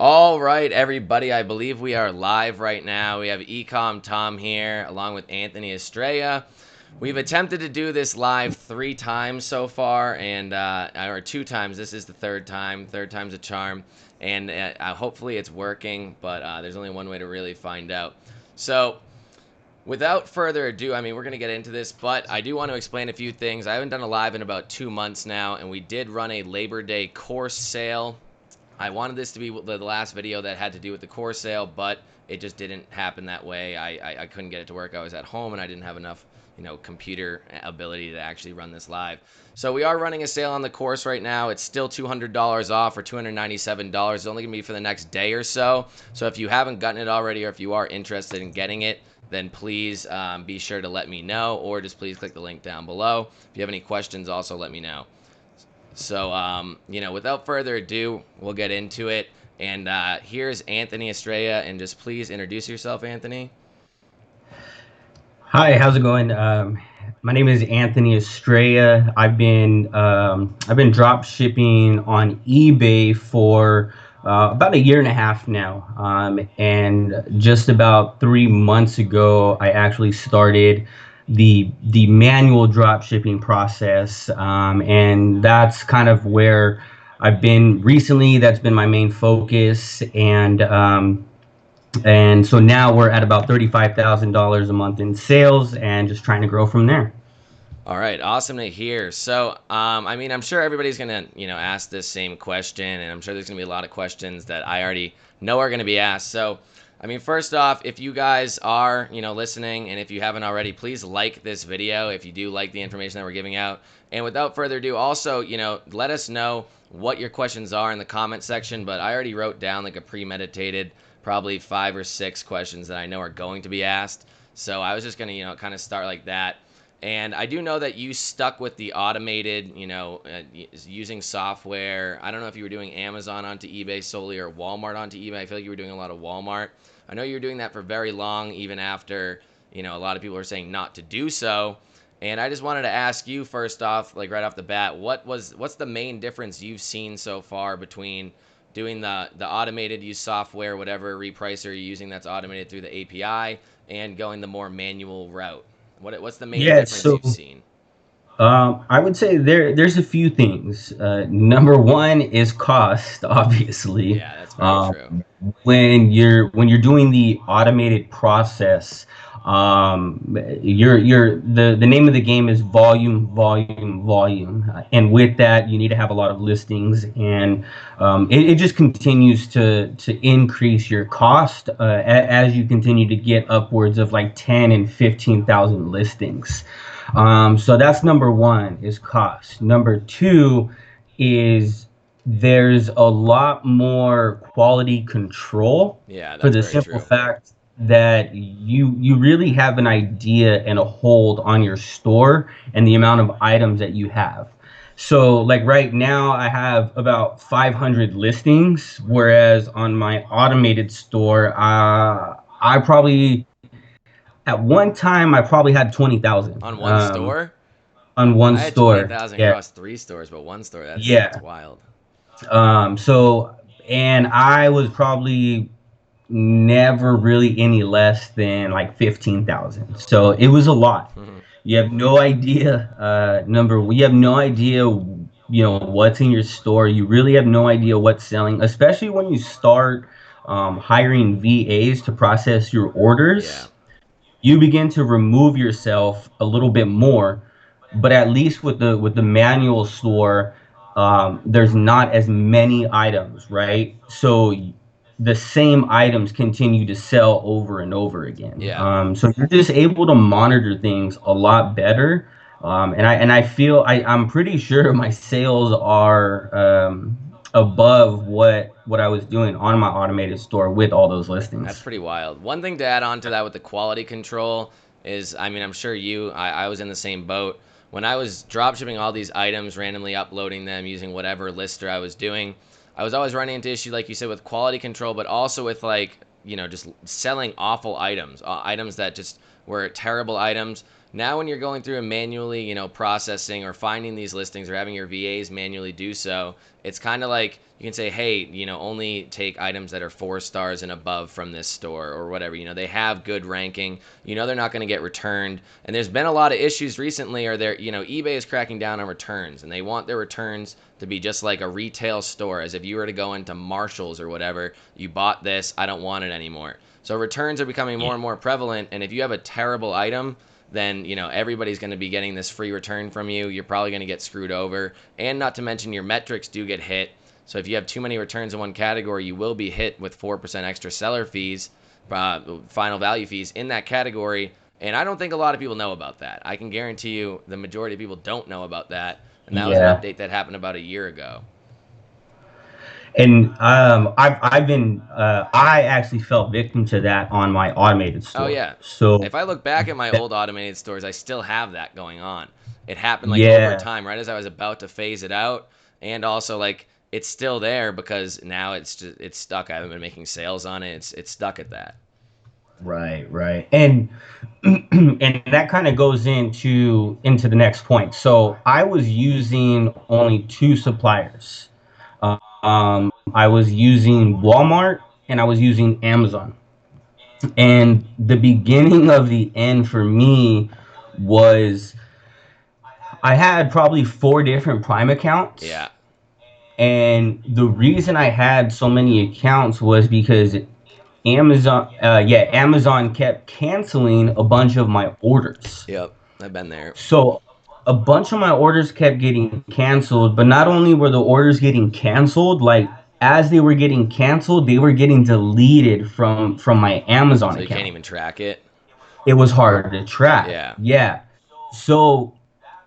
All right, everybody. I believe we are live right now. We have eCom Tom here, along with Anthony Estrella. We've attempted to do this live 3 times so far, and or 2 times. This is the 3rd time. 3rd time's a charm, and hopefully it's working. But there's only one way to really find out. So, without further ado, I mean, we're going to get into this, but I do want to explain a few things. I haven't done a live in about 2 months now, and we did run a Labor Day course sale. I wanted this to be the last video that had to do with the course sale, but it just didn't happen that way. I couldn't get it to work. I was at home and I didn't have enough, computer ability to actually run this live. So we are running a sale on the course right now. It's still $200 off or $297. It's only going to be for the next day or so. So if you haven't gotten it already or if you are interested in getting it, then please be sure to let me know, or just please click the link down below. If you have any questions, also let me know. So, without further ado, we'll get into it. And here's Anthony Estrella, and just please introduce yourself, Anthony. Hi, how's it going? My name is Anthony Estrella. I've been drop shipping on eBay for about a year and a half now. And just about 3 months ago, I actually started the manual drop shipping process, and that's kind of where I've been recently. That's been my main focus, and so now we're at about $35,000 a month in sales, and just trying to grow from there. All right, awesome to hear. So, I mean, I'm sure everybody's gonna, ask this same question, and I'm sure there's gonna be a lot of questions that I already know are gonna be asked. So, I mean, first off, if you guys are, listening, and if you haven't already, please like this video if you do like the information that we're giving out. And without further ado, also, let us know what your questions are in the comment section. But I already wrote down like a premeditated, probably 5 or 6 questions that I know are going to be asked. So I was just gonna, kind of start like that. And I do know that you stuck with the automated, using software. I don't know if you were doing Amazon onto eBay solely or Walmart onto eBay. I feel like you were doing a lot of Walmart. I know you were doing that for very long, even after, a lot of people are saying not to do so. And I just wanted to ask you first off, like right off the bat, what's the main difference you've seen so far between doing the automated use software, whatever repricer you're using that's automated through the API, and going the more manual route? What's the main Yeah, difference so you've seen? I would say there's a few things. Number one is cost, obviously. Yeah, that's very true. Um, when you're doing the automated process, the name of the game is volume, volume, volume, and with that, you need to have a lot of listings, and it just continues to increase your cost as you continue to get upwards of like 10 and 15,000 listings. So that's number one, is cost. Number two is there's a lot more quality control, Yeah, for that's the very simple true. fact that you really have an idea and a hold on your store and the amount of items that you have. So like right now I have about 500 listings, whereas on my automated store, I probably at one time I probably had 20,000 On one store? on one I had store. 20,000 Yeah, across 3 stores, but one store, that's yeah. wild. So, and I was probably never really any less than like 15,000. So it was a lot. You have no idea, you have no idea, what's in your store. You really have no idea what's selling, especially when you start hiring VAs to process your Yeah. orders. You begin to remove yourself a little bit more, but at least with the manual store, there's not as many items, right? So the same items continue to sell over and over again. Yeah. So you're just able to monitor things a lot better. And I feel I'm pretty sure my sales are above what I was doing on my automated store with all those That's listings. pretty wild. One thing to add on to that with the quality control is, I mean, I'm sure I was in the same boat. When I was dropshipping all these items, randomly uploading them using whatever lister I was doing, I was always running into issue, like you said, with quality control, but also with like, just selling awful items, items that just were terrible items. Now, when you're going through and manually, processing or finding these listings or having your VAs manually do so, it's kind of like you can say, hey, only take items that are 4 stars and above from this store or whatever. They have good ranking. They're not going to get returned. And there's been a lot of issues recently, or eBay is cracking down on returns, and they want their returns to be just like a retail store, as if you were to go into Marshall's or whatever, you bought this, I don't want it anymore. So returns are becoming more and more prevalent, and if you have a terrible item, then everybody's going to be getting this free return from you. You're probably going to get screwed over, and not to mention your metrics do get hit. So if you have too many returns in one category, you will be hit with 4% extra seller fees, final value fees in that category. And I don't think a lot of people know about that. I can guarantee you the majority of people don't know about that. And that was an Yeah. update that happened about a year ago. And I've been I actually fell victim to that on my automated Oh store. yeah. So If I look back at my that, old automated stores, I still have that going on. It happened like over yeah, time, right as I was about to phase it out, and also like it's still there because now it's stuck. I haven't been making sales on it. It's stuck at that. right, right. And and that kind of goes into the next point. So I was using only two suppliers. I was using Walmart and I was using Amazon. And the beginning of the end for me was I had probably four different Prime accounts. Yeah. And the reason I had so many accounts was because Amazon kept canceling a bunch of my orders. Yep. I've been there. So a bunch of my orders kept getting canceled, but not only were the orders getting canceled, like as they were getting canceled, they were getting deleted from my Amazon So you can't account. even track it. It was hard to track. Yeah. Yeah. So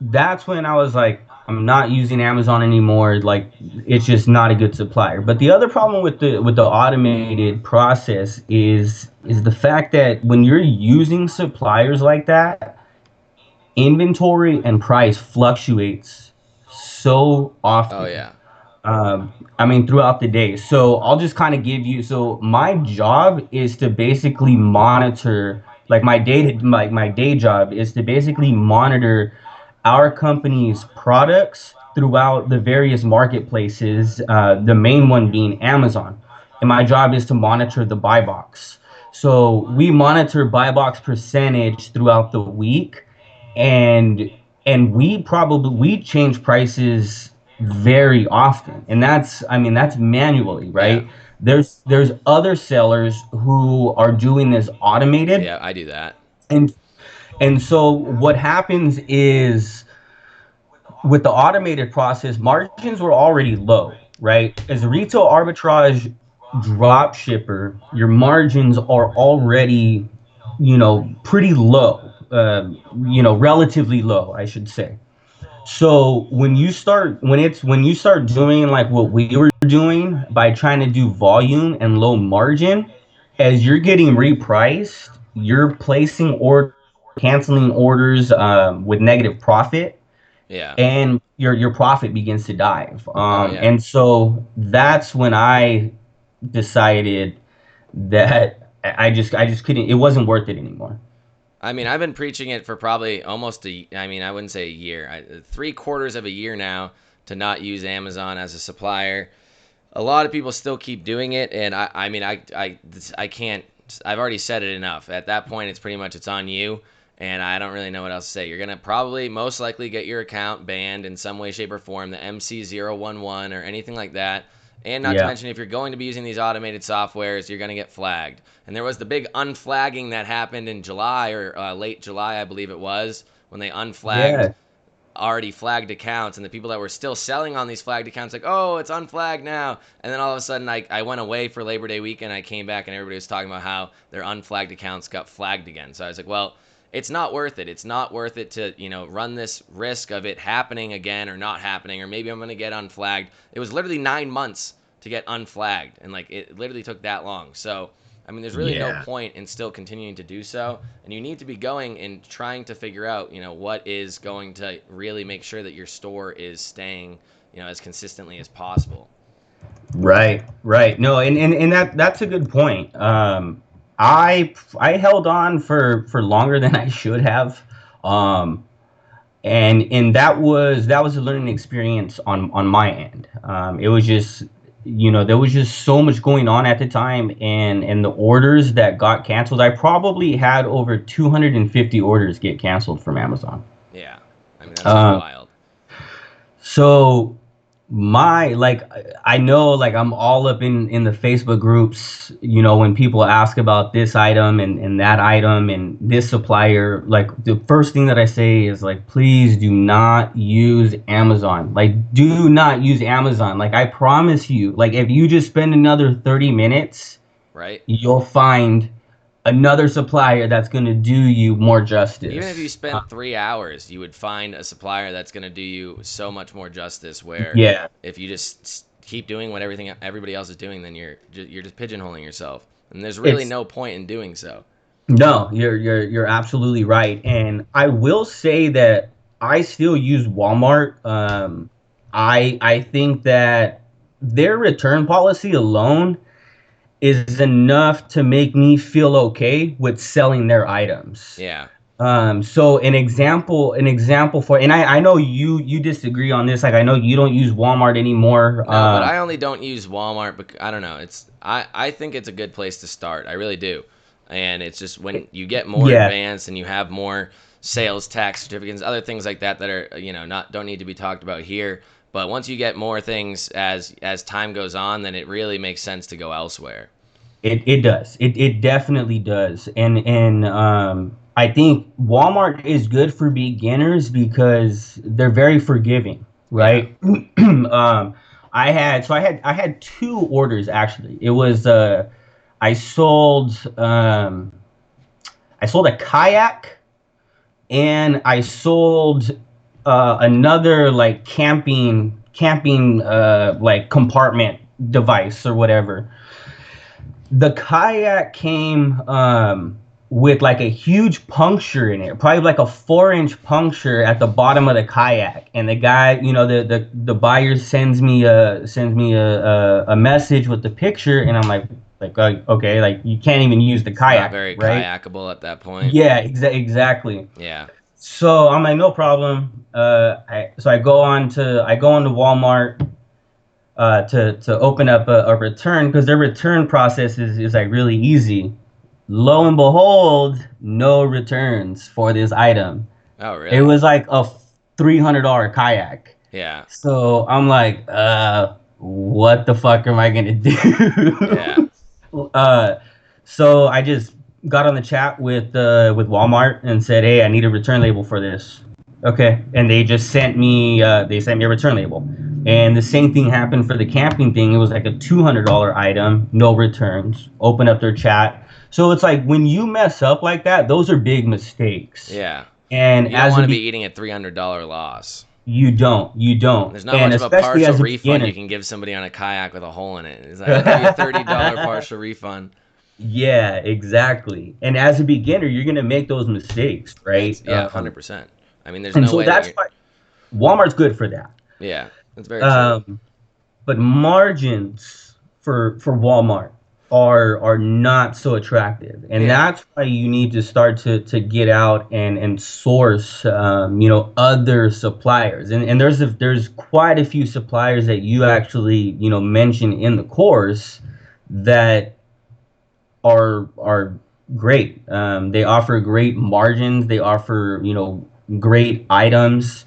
that's when I was like, I'm not using Amazon anymore. Like it's just not a good supplier. But the other problem with the automated process is the fact that when you're using suppliers like that, inventory and price fluctuates so Oh often. yeah. I mean, throughout the day. So I'll just kind of give you. So my job is to basically monitor, like my day job is to basically monitor our company's products throughout the various marketplaces. The main one being Amazon, and my job is to monitor the buy box. So we monitor buy box percentage throughout the week, and we change prices very often, and that's, I mean, that's manually, Yeah. right? There's other sellers who are doing this automated, Yeah. I do that. and so what happens is with the automated process, margins were already low, right? As a retail arbitrage drop shipper, your margins are already, pretty low, relatively low, I should say. So when you start doing like what we were doing by trying to do volume and low margin, as you're getting repriced, you're placing or canceling orders with negative profit, Yeah. and your profit begins to dive. Oh yeah. And so that's when I decided that I just couldn't. It wasn't worth it anymore. I mean, I've been preaching it for probably almost I mean, I wouldn't say a year, 3/4 of a year now to not use Amazon as a supplier. A lot of people still keep doing it, and I mean, I can't. I've already said it enough. At that point, it's pretty much it's on you, and I don't really know what else to say. You're gonna probably most likely get your account banned in some way, shape, or form, the MC011 or anything like that. And not to Yeah. mention, if you're going to be using these automated softwares, you're going to get flagged. And there was the big unflagging that happened in July or late July, I believe it was, when they unflagged Yeah. already flagged accounts, and the people that were still selling on these flagged accounts like, oh, it's unflagged now. And then all of a sudden I went away for Labor Day weekend. I came back and everybody was talking about how their unflagged accounts got flagged again. So I was like, well, it's not worth it. It's not worth it to run this risk of it happening again or not happening, or maybe I'm going to get unflagged. It was literally 9 months to get unflagged, and like it literally took that long. So I mean, there's really no Yeah. point in still continuing to do so, and you need to be going and trying to figure out, what is going to really make sure that your store is staying, as consistently as possible. Right, right. No, and that's a good point. I held on for longer than I should have Um, and that was a learning experience on my end. It was just, there was just so much going on at the time, and the orders that got canceled, I probably had over 250 orders get canceled from Amazon. Yeah. I mean, that's just Um, wild. so my like I know, like, I'm all up in the Facebook groups, when people ask about this item and that item and this supplier, like, the first thing that I say is, like, please do not use Amazon. Like, do not use Amazon. Like, I promise you, like, if you just spend another 30 minutes, Right? you'll find another supplier that's going to do you more Even if you justice. spent 3 hours, you would find a supplier that's going to do you so much more justice. Where Yeah. if you just keep doing what everybody else is doing, then you're just pigeonholing yourself, and there's really It's no point in doing so. No, you're absolutely right. And I will say that I still use Walmart. I think that their return policy alone is enough to make me feel okay with selling their items. Yeah. So an example for, and I know you disagree on this. Like, I know you don't use Walmart anymore. No, but I only don't use Walmart because I don't know. I think it's a good place to start. I really do. And it's just when you get more Yeah, advanced and you have more sales tax certificates, other things like that that are, not don't need to be talked about here. But once you get more things as time goes on, then it really makes sense to go elsewhere. it does. It definitely does. And I think Walmart is good for beginners because they're very forgiving, Yeah. right? I had two orders actually. It was I sold um I sold a kayak, and I sold another, like, camping like compartment device or whatever. The kayak came with, like, a huge puncture in it, probably like a 4-inch puncture at the bottom of the kayak. And the guy, the buyer sends me a message with the picture, and I'm like, okay, like, you can't even use the It's not kayak, very right? kayakable at that point. Yeah, exactly. Yeah. So I'm like, no problem. I go on to Walmart to open up a return, because their return process is like really easy. Lo and behold, no returns for this item. Oh, It really? was like a $300 kayak. Yeah. So I'm like, what the fuck am I gonna Yeah. do? uh, so I just got on the chat with Walmart and said, hey, I need a return label for this. Okay, and they sent me a return label. And the same thing happened for the camping thing. It was like a $200 item, no returns. Open up their chat. So it's like, when you mess up like that, those are big mistakes. Yeah. And You don't as want a to be be eating a $300 loss. you don't, There's not and much of a especially partial as a refund you beginner. can give somebody on a kayak with a hole in it. It's like, I'll give you a $30 partial refund. Yeah, exactly. And as a beginner, you're gonna make those mistakes, It's, right? yeah, 100%. I mean, there's And no so way that that's you're. why Walmart's good for that. Yeah, that's very true. Um, but margins for Walmart are not so attractive, and Yeah. that's why you need to start to get out and source, other suppliers. And there's quite a few suppliers that you actually, mention in the course that are great. They offer great margins. They offer, great items,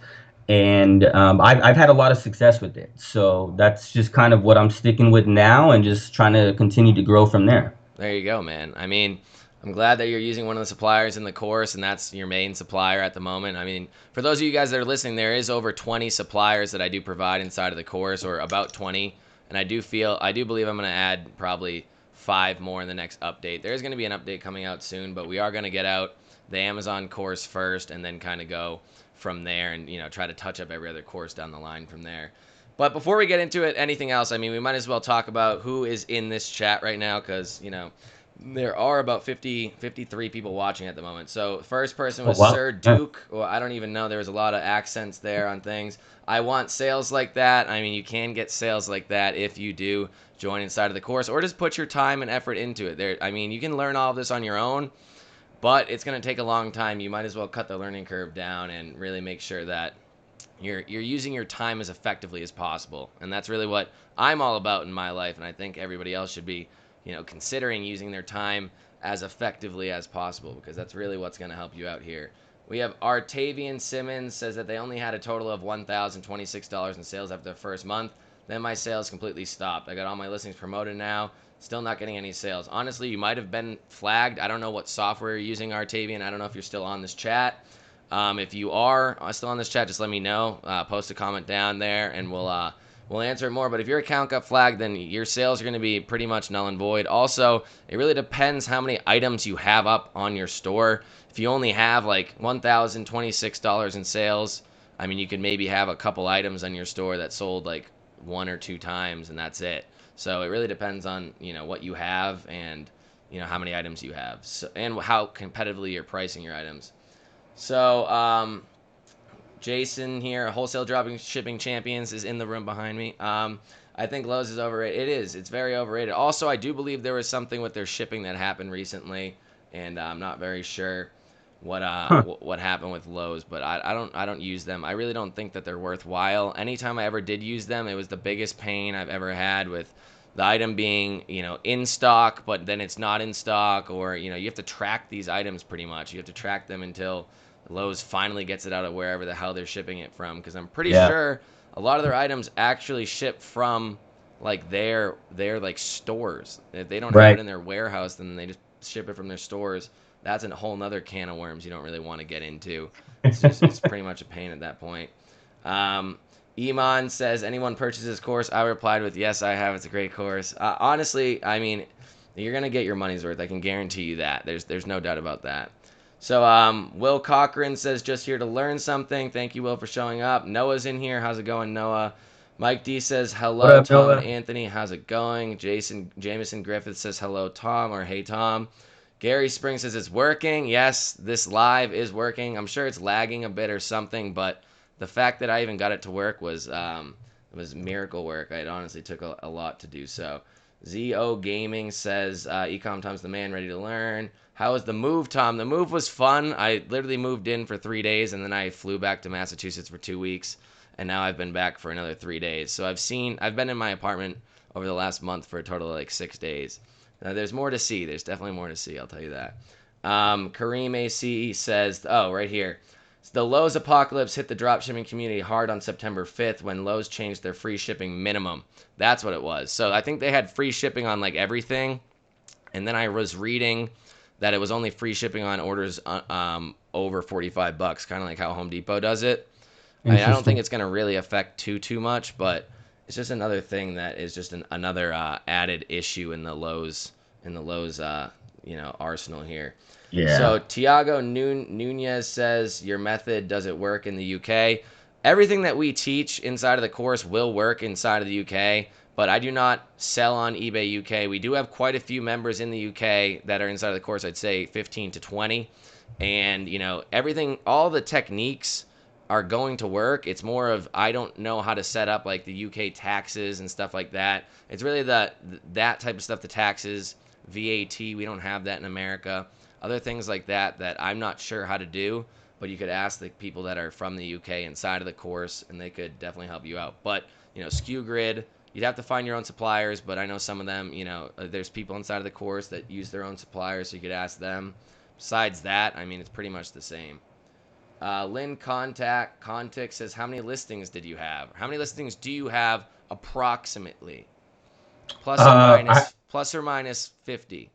and I've had a lot of success with it. So that's just kind of what I'm sticking with now, and just trying to continue to grow from there. There you go, man. I mean, I'm glad that you're using one of the suppliers in the course, and that's your main supplier at the moment. I mean, for those of you guys that are listening, there is over 20 suppliers that I do provide inside of the course, or about 20. And I do believe I'm going to add probably 5 more in the next update. There is going to be an update coming out soon, but we are going to get out the Amazon course first, and then kind of go from there, and try to touch up every other course down the line from there. But before we get into it, anything else? I mean, we might as well talk about who is in this chat right now, because, there are about 53 people watching at the moment. So first person Oh, was wow. Sir Yeah. Duke. Well, I don't even know. There was a lot of accents there on things. I want sales like that. I mean, you can get sales like that if you do join inside of the course, or just put your time and effort into it. I mean, you can learn all of this on your own, but it's going to take a long time. You might as well cut the learning curve down and really make sure that you're using your time as effectively as possible. And that's really what I'm all about in my life, and I think everybody else should be, considering using their time as effectively as possible, because that's really what's going to help you out here. We have Artavian Simmons says that they only had a total of $1,026 in sales after the first month. Then my sales completely stopped. I got all my listings promoted now. Still not getting any sales. Honestly, you might have been flagged. I don't know what software you're using, Artavian. I don't know if you're still on this chat. If you are still on this chat, just let me know. Post a comment down there, and we'll answer it more. But if your account got flagged, then your sales are going to be pretty much null and void. Also, it really depends how many items you have up on your store. If you only have like $1,026 in sales, I mean, you could maybe have a couple items on your store that sold like 1 or 2 times, and that's it. So it really depends on what you have and how many items you have, and how competitively you're pricing your items. So, Jason here, Wholesale Dropping Shipping Champions, is in the room behind me. I think Lowe's is overrated. It is. It's very overrated. Also, I do believe there was something with their shipping that happened recently, and I'm not very sure what Huh. what happened with Lowe's, but I don't use them. I really don't think that they're worthwhile. Anytime I ever did use them, it was the biggest pain I've ever had with the item being in stock, but then it's not in stock, or you have to track these items pretty much. You have to track them until Lowe's finally gets it out of wherever the hell they're shipping it from, because I'm pretty Yeah. sure a lot of their items actually ship from like their like stores. If they don't have it Right. in their warehouse, then they just ship it from their stores. That's a whole nother can of worms you don't really want to get into. It's pretty much a pain at that point. Um, Iman says, anyone purchases course? I replied with, yes, I have. It's a great course. Honestly, I mean, you're gonna get your money's worth. I can guarantee you that. There's no doubt about that. So, Will Cochran says, just here to learn something. Thank you, Will, for showing up. Noah's in here. How's it going, Noah? Mike D says, What hello, up, Tom and Noah? Anthony. How's it going? Jameson Griffith says, hello, Tom, or hey, Tom. Gary Spring says, it's working. Yes, this live is working. I'm sure it's lagging a bit or something, but the fact that I even got it to work was miracle work. It honestly took a lot to do so. ZO Gaming says, Ecom Tom's the man, ready to learn. How was the move, Tom? The move was fun. I literally moved in for 3 days, and then I flew back to Massachusetts for 2 weeks, and now I've been back for another 3 days. So I've been in my apartment over the last month for a total of like 6 days. Now, there's more to see. There's definitely more to see. I'll tell you that. Kareem AC says, oh, right here. The Lowe's apocalypse hit the dropshipping community hard on September 5th when Lowe's changed their free shipping minimum. That's what it was. So I think they had free shipping on like everything, and then I was reading that it was only free shipping on orders over $45, kind of like how Home Depot does it. I don't think Interesting. it's going to really affect too much, but it's just another thing that is just another added issue in the Lowe's arsenal here. Yeah. So Tiago Nunez says, your method, does it work in the UK? Everything that we teach inside of the course will work inside of the UK, but I do not sell on eBay UK. We do have quite a few members in the UK that are inside of the course. I'd say 15 to 20, and everything, all the techniques are going to work. It's more of, I don't know how to set up like the UK taxes and stuff like that. It's really that type of stuff, the taxes, VAT. We don't have that in America. Other things like that I'm not sure how to do, but you could ask the people that are from the UK inside of the course, and they could definitely help you out. But Skew Grid, you'd have to find your own suppliers, but I know some of them, there's people inside of the course that use their own suppliers, so you could ask them. Besides that, I mean, it's pretty much the same. Lynn Contact says, how many listings did you have? How many listings do you have approximately? I Plus or minus 50.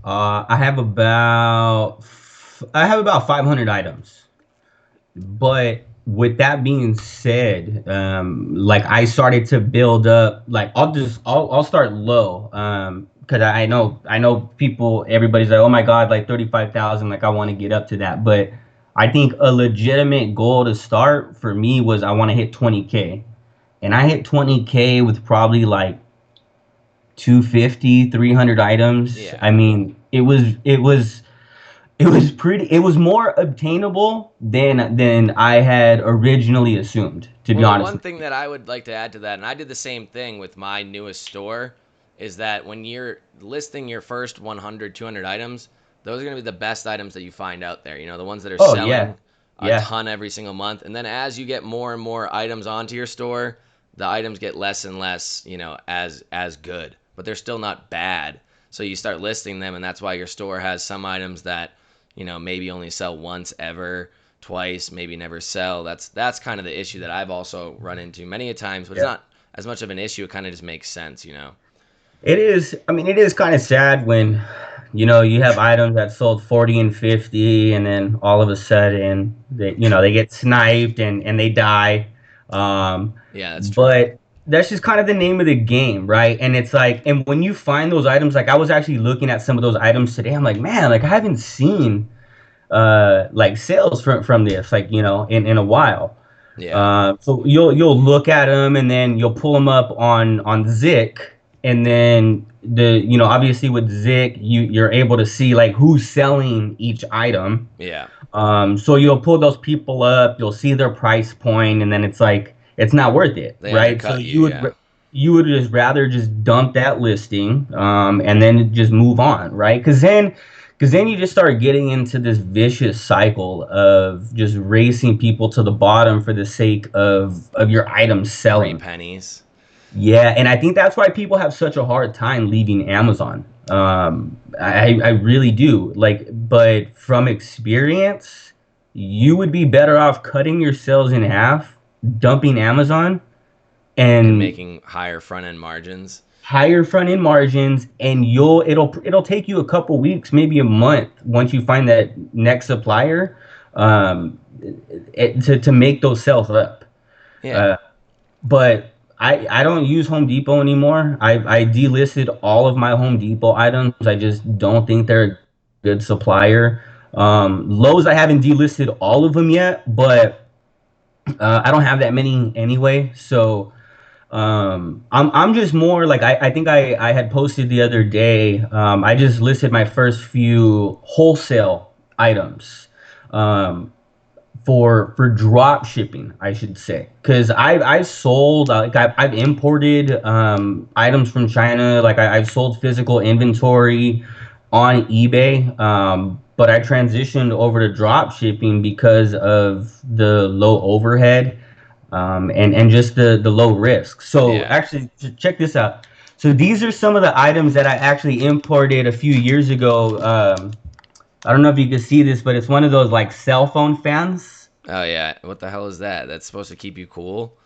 I have about 500 items. But with that being said, like I started to build up. Like I'll start low. Because I know people. Everybody's like, oh my god, like 35,000. Like I want to get up to that. But I think a legitimate goal to start for me was I want to hit 20K, and I hit 20K with probably like 250, 300 items. Yeah. I mean, it was more obtainable than I had originally assumed, to be Well, the honest one with thing you. that I would like to add to that, and I did the same thing with my newest store, is that when you're listing your first 100, 200 items, those are going to be the best items that you find out there. The ones that are Oh yeah, selling a yeah, ton every single month. And then as you get more and more items onto your store, the items get less and less, as good, but they're still not bad. So you start listing them, and that's why your store has some items that, maybe only sell once ever, twice, maybe never sell. That's kind of the issue that I've also run into many a times, but it's yeah. not as much of an issue. It kind of just makes sense. It is. I mean, it is kind of sad when, you have items that sold 40 and 50, and then all of a sudden they get sniped and they die. Yeah, that's true. But that's just kind of the name of the game, right? And it's like, and when you find those items, like I was actually looking at some of those items today, I'm like, man, like I haven't seen like sales from this, like in a while. Yeah. So you'll look at them and then you'll pull them up on Zik, and then obviously with Zik you're able to see like who's selling each item. Yeah. So you'll pull those people up, you'll see their price point, and then it's like it's not worth it, They right? So undercut you, yeah. you would just rather just dump that listing, and then just move on, right? Because then you just start getting into this vicious cycle of just racing people to the bottom for the sake of your items Three selling. pennies. Yeah, and I think that's why people have such a hard time leaving Amazon. I really do. Like, but from experience, you would be better off cutting your sales in half, dumping Amazon, And and making higher front end margins. higher front end margins, and it'll take you a couple weeks, maybe a month, once you find that next supplier, um, to make those sales up. Yeah. Uh, but I don't use Home Depot anymore. I delisted all of my Home Depot items. I just don't think they're a good supplier. Lowe's, I haven't delisted all of them yet, but I don't have that many anyway. So I'm just more like I think I had posted the other day. I just listed my first few wholesale items. Um, for drop shipping, I should say, because I've sold like I've imported items from China, like I've sold physical inventory on eBay, but I transitioned over to drop shipping because of the low overhead, and just the low risk. So Yeah. actually, check this out. So these are some of the items that I actually imported a few years ago. I don't know if you can see this, but it's one of those like cell phone fans. Oh yeah. What the hell is that? That's supposed to keep you cool?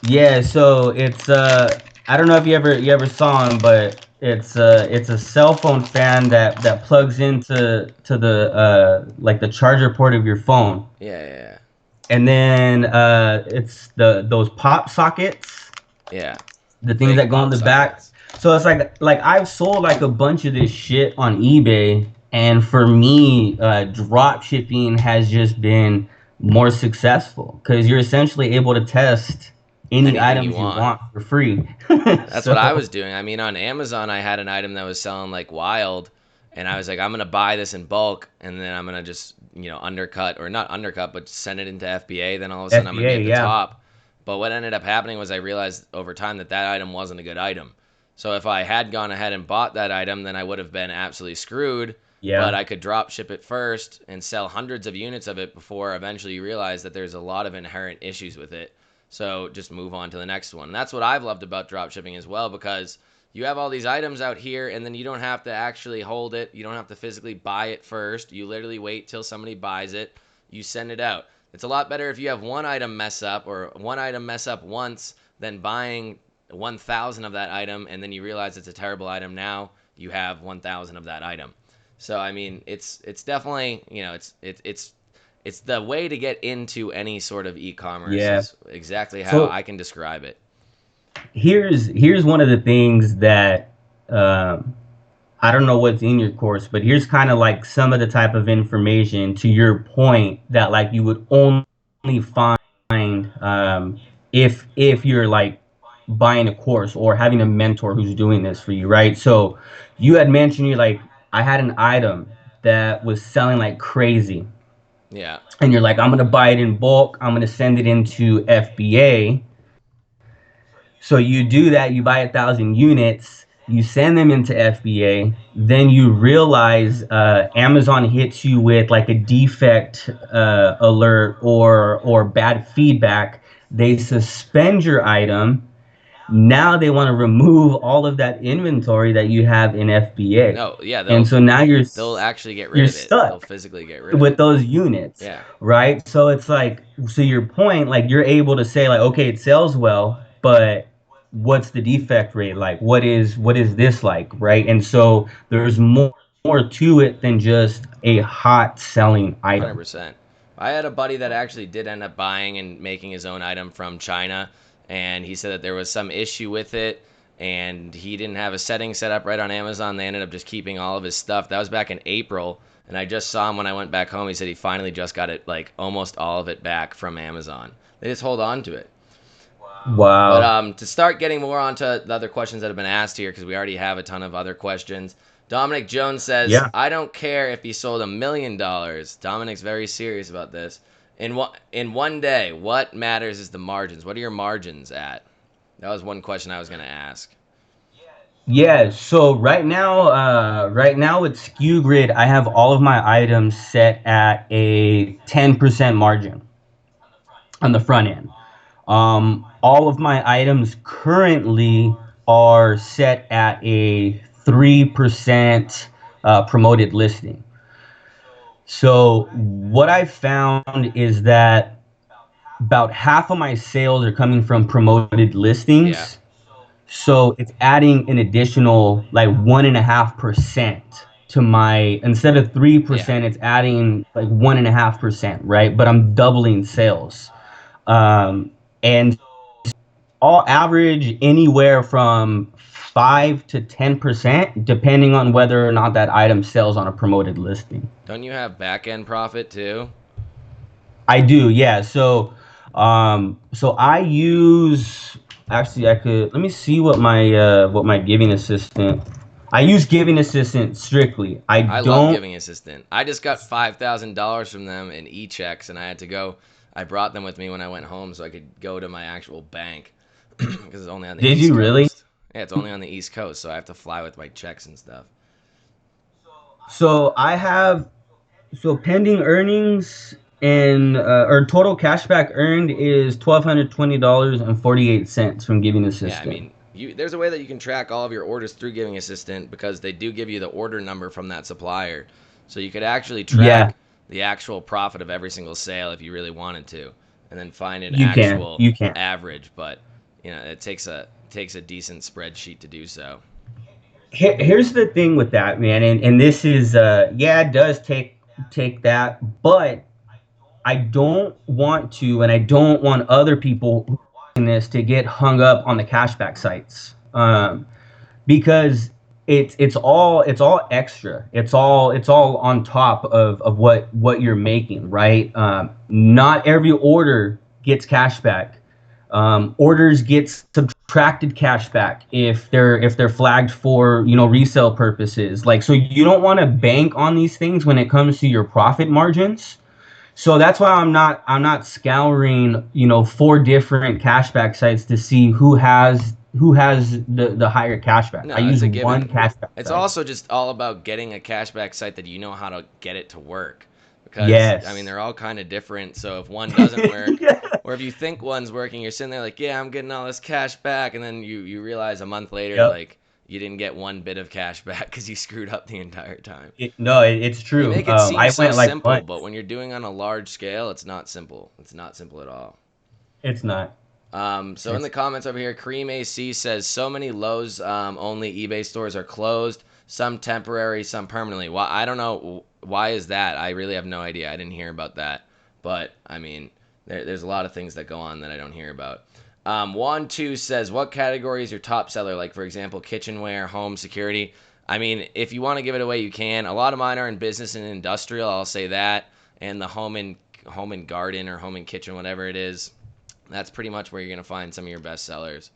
Yeah, so it's I don't know if you ever saw them, but it's a cell phone fan that plugs into the like the charger port of your phone. Yeah, yeah, And then it's those pop sockets, yeah. the The things fake that go on pop the back. sockets. So it's like I've sold like a bunch of this shit on eBay, and for me, drop shipping has just been more successful because you're essentially able to test any Anything you items you want. want for free. That's what I So was doing. I mean, on Amazon, I had an item that was selling like wild, and I was like, I'm gonna buy this in bulk, and then I'm gonna just, undercut or not undercut, but send it into FBA. Then all of a sudden, I'm gonna be FBA, at the yeah, top. But what ended up happening was I realized over time that that item wasn't a good item. So if I had gone ahead and bought that item, then I would have been absolutely screwed. But yeah, I could drop ship it first and sell hundreds of units of it before eventually you realize that there's a lot of inherent issues with it. So just move on to the next one. And that's what I've loved about drop shipping as well, because you have all these items out here and then you don't have to actually hold it. You don't have to physically buy it first. You literally wait till somebody buys it. You send it out. It's a lot better if you have one item mess up or one item mess up once than buying 1,000 of that item and then you realize it's a terrible item. Now you have 1,000 of that item. So I mean, it's definitely, it's the way to get into any sort of e-commerce yeah. is exactly how So I can describe it. here's one of the things that um, I don't know what's in your course, but here's kind of like some of the type of information to your point that like you would only find if you're like buying a course or having a mentor who's doing this for you, right? So you had mentioned you like I had an item that was selling like crazy, Yeah. and you're like, I'm gonna buy it in bulk, I'm gonna send it into FBA. So you do that, you buy 1,000 units, you send them into FBA, then you realize Amazon hits you with like a defect alert or bad feedback. They suspend your item. Now they want to remove all of that inventory that you have in FBA, No, yeah, and so now they'll actually get rid you're of it. They'll stuck physically get rid of with it. those units, Yeah, right? So it's like, so your point, like you're able to say like, okay, it sells well, but what's the defect rate like? What is this like, right? And so there's more to it than just a hot selling item. 100%. I had a buddy that actually did end up buying and making his own item from China, and he said that there was some issue with it, and he didn't have a setting set up right on Amazon. They ended up just keeping all of his stuff. That was back in April, and I just saw him when I went back home. He said he finally just got it, like almost all of it back from Amazon. They just hold on to it. But Wow. to start getting more onto the other questions that have been asked here, because we already have a ton of other questions. Dominic Jones says, Yeah. "I don't care if he sold $1 million." Dominic's very serious about this. In one day, what matters is the margins. What are your margins at? That was one question I was gonna ask. Yeah, so right now with Skew Grid, I have all of my items set at a 10% margin on the front end. All of my items currently are set at a 3% promoted listing. So what I found is that about half of my sales are coming from promoted Yeah, listings. So it's adding an additional like 1.5% to my, instead of three yeah. percent, it's adding like 1.5%, right? But I'm doubling sales. And all average anywhere from 5 to 10%, depending on whether or not that item sells on a promoted listing. Don't you have back end profit too? I do, yeah. So I use, actually I could, let me see what my giving assistant. I use giving assistant strictly. I I love don't. Giving Assistant. I just got $5,000 from them in e-checks, and I had to go. I brought them with me when I went home so I could go to my actual bank because it's only on the Did East you really? Coast. Yeah, it's only on the East Coast, so I have to fly with my checks and stuff. So I have, so pending earnings and or total cashback earned is $1,220.48 from giving Yeah, I assistant. mean, there's a way that you can track all of your orders through Giving Assistant because they do give you the order number from that supplier. So you could actually Yeah, track the actual profit of every single sale if you really wanted to, and then find an you can. actual You can. average. But it takes a decent spreadsheet to do so. Here's the thing with that, man, and this is yeah, it does take that, but I don't want to, and I don't want other people who are watching this to get hung up on the cashback sites, because it's all extra. It's all on top of what you're making, right? Not every order gets cashback. Orders get subtracted cashback if they're flagged for resale purposes. Like, so you don't want to bank on these things when it comes to your profit margins. So that's why I'm not scouring, four different cashback sites to see who has the higher cashback. I No, it's use a one given. cashback It's site. also just all about getting a cashback site that you know how to get it to work. Because, I mean, Yes. they're all kind of different. So if one doesn't work, Yeah. or if you think one's working, you're sitting there like, yeah, I'm getting all this cash back. And then you realize a month later, Yep. like, you didn't get one bit of cash back because you screwed up the entire time. No, it's They true. make it seem I so went like simple, but once. when you're doing on a large scale, it's not simple. It's not simple at all. It's not. So in the It's comments over here, Cream AC says so many Lowe's only eBay stores are closed. Some temporary, some permanently. Well, I don't know why is that. I really have no idea. I didn't hear about that. But I mean, there's a lot of things that go on that I don't hear about. Juan Two says, what category is your top seller? Like for example, kitchenware, home, security. I mean, if you want to give it away, you can. A lot of mine are in business and industrial. I'll say that, and the home and garden or home and kitchen, whatever it is. That's pretty much where you're going to find some of your best sellers.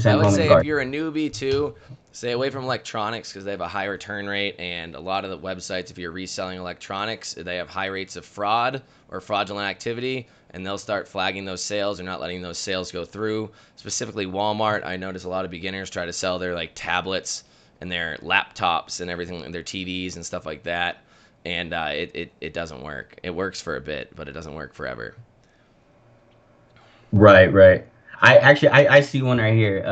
I 100% would home and say if garden. you're a newbie too, stay away from electronics because they have a high return rate, and a lot of the websites, if you're reselling electronics, they have high rates of fraud or fraudulent activity, and they'll start flagging those sales or not letting those sales go through. Specifically, Walmart, I notice a lot of beginners try to sell their like tablets and their laptops and everything, and their TVs and stuff like that, and it doesn't work. It works for a bit, but it doesn't work forever. Right, right. I see one right here.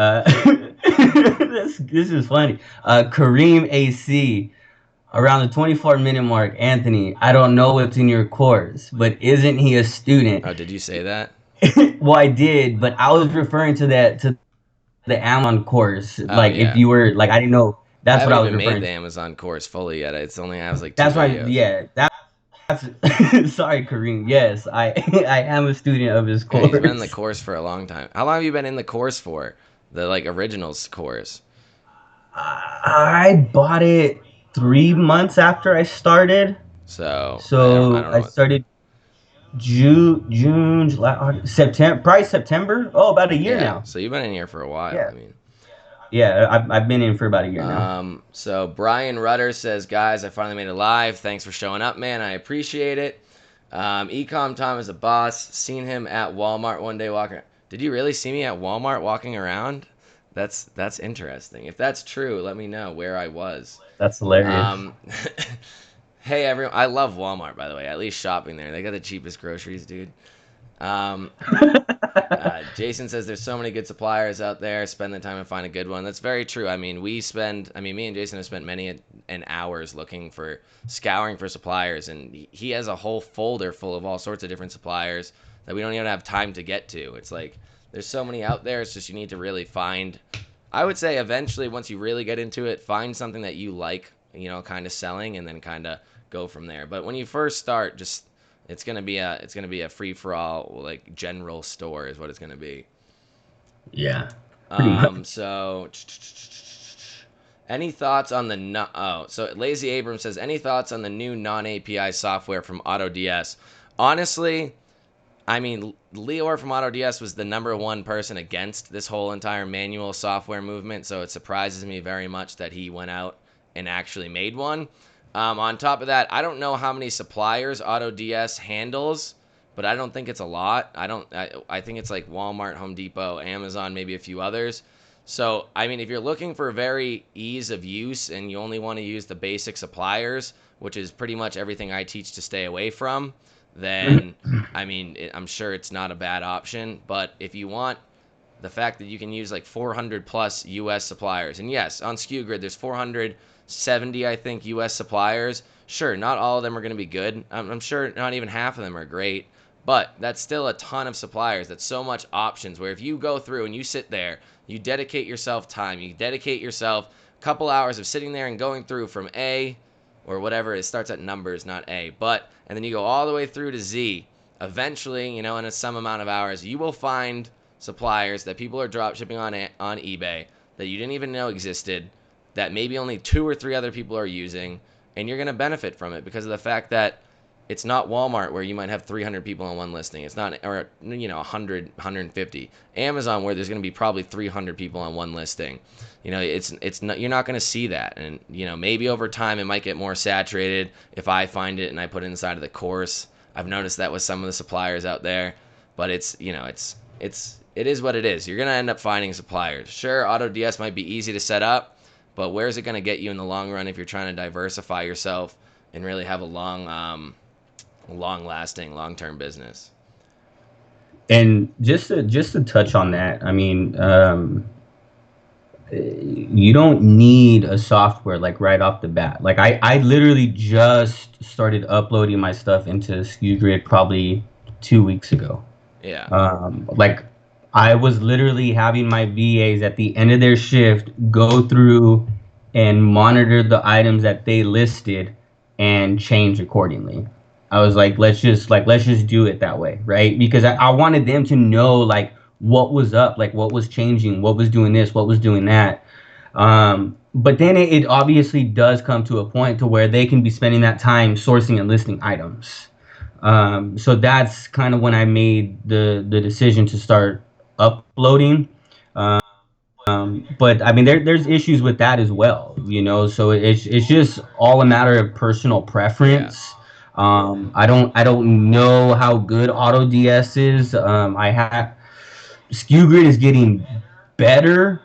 This is funny. Kareem AC around the 24-minute mark. Anthony, I don't know what's in your course, but isn't he a student? Oh, did you say that? Well, I did, but I was referring to the Amazon course. Oh Like if yeah. you were like, I didn't know. I That's what haven't I was even made referring the to. Amazon course fully yet. It's only has like two That's why, videos. yeah. That's sorry, Kareem. Yes, I I am a student of his Yeah, he's been in the course. course for a long time. How long have you been in the course for? The like originals course. I bought it 3 months after I started. So I So don't I know. started June, July, August, September, probably September. Oh, about a year Yeah, now. so you've been in here for a while. Yeah, I mean, yeah. I've been in for about a year now. so Brian Rutter says, guys, I finally made it live. Thanks for showing up, man. I appreciate it. Ecom Tom is a boss. Seen him at Walmart one day walking. Did you really see me at Walmart walking around? That's interesting. If that's true, let me know where I was. That's hilarious. Um, hey everyone, I love Walmart by the way. At least shopping there, they got the cheapest groceries, dude. Um, Jason says there's so many good suppliers out there. Spend the time and find a good one. That's very true. I mean, me and Jason have spent many an hours looking for, scouring for suppliers, and he has a whole folder full of all sorts of different suppliers that we don't even have time to get to. It's like there's so many out there. It's just you need to really find. I would say eventually, once you really get into it, find something that you like, kind of selling, and then kind of go from there. But when you first start, just it's gonna be a free for all like general store is what it's gonna be. Yeah, pretty much. So any thoughts on the no- oh so Lazy Abrams says any thoughts on the new non API software from AutoDS? Honestly, I mean, Leor from AutoDS was the number one person against this whole entire manual software movement, so it surprises me very much that he went out and actually made one. On top of that, I don't know how many suppliers AutoDS handles, but I don't think it's a lot. I don't. I think it's like Walmart, Home Depot, Amazon, maybe a few others. So, I mean, if you're looking for very ease of use and you only want to use the basic suppliers, which is pretty much everything I teach to stay away from, then I mean, I'm sure it's not a bad option. But if you want the fact that you can use like 400 plus US suppliers, and yes, on Skew Grid, there's 470, I think, US suppliers. Sure, not all of them are going to be good. I'm sure not even half of them are great. But that's still a ton of suppliers. That's so much options where if you go through and you sit there, you dedicate yourself time, you dedicate yourself a couple hours of sitting there and going through from A or whatever, it starts at numbers, not A, but, and then you go all the way through to Z. Eventually, in some amount of hours, you will find suppliers that people are drop shipping on eBay that you didn't even know existed, that maybe only two or three other people are using, and you're going to benefit from it because of the fact that it's not Walmart where you might have 300 people on one listing. It's not, or 100, 150. Amazon where there's going to be probably 300 people on one listing. It's not, you're not going to see that, and maybe over time it might get more saturated if I find it and I put it inside of the course. I've noticed that with some of the suppliers out there, but it is what it is. You're going to end up finding suppliers. Sure, AutoDS might be easy to set up, but where's it going to get you in the long run if you're trying to diversify yourself and really have a long-lasting, long-term business? And just to touch on that, I mean, you don't need a software like right off the bat. Like I literally just started uploading my stuff into SkewGrid probably 2 weeks ago. Yeah. Like I was literally having my VAs at the end of their shift go through and monitor the items that they listed and change accordingly. I was like, let's just do it that way, right? Because I wanted them to know like what was up, like what was changing, what was doing this, what was doing that. But then it obviously does come to a point to where they can be spending that time sourcing and listing items. So that's kind of when I made the decision to start uploading. But I mean, there's issues with that as well, you know. So it's just all a matter of personal Yeah. preference. I don't know how good Auto DS is. I have Skew Grid is getting better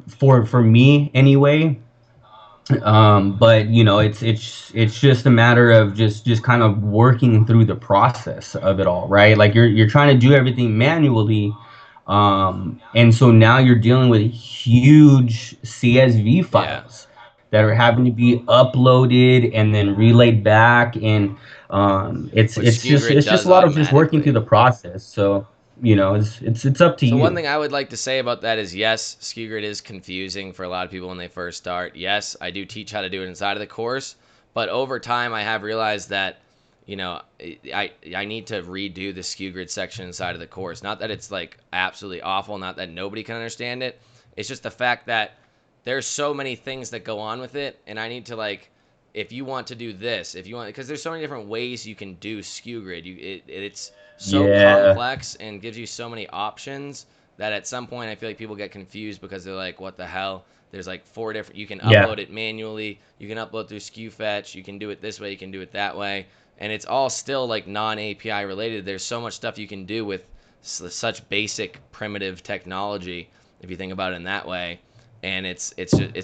for me anyway. But you know, it's just a matter of just kind of working through the process of it all, right? Like you're trying to do everything manually, and so now you're dealing with huge CSV Yeah. files that are having to be uploaded and then relayed back, and it's Which it's Skew just Grid it's just does a lot of just working through automatically. the process. So you know, it's up to So one you. thing I would like to say about that is yes, Skew Grid is confusing for a lot of people when they first start. Yes, I do teach how to do it inside of the course, but over time I have realized that I need to redo the Skew Grid section inside of the course. Not that it's like absolutely awful, not that nobody can understand it. It's just the fact that there's so many things that go on with it, and I need to like if you want to do this, if you want, because there's so many different ways you can do Skew Grid. It's so Yeah, complex and gives you so many options that at some point I feel like people get confused because they're like, what the hell? There's like four different. You can yeah, upload it manually. You can upload through Skew Fetch. You can do it this way. You can do it that way, and it's all still like non API related. There's so much stuff you can do with such basic primitive technology if you think about it in that way, and it's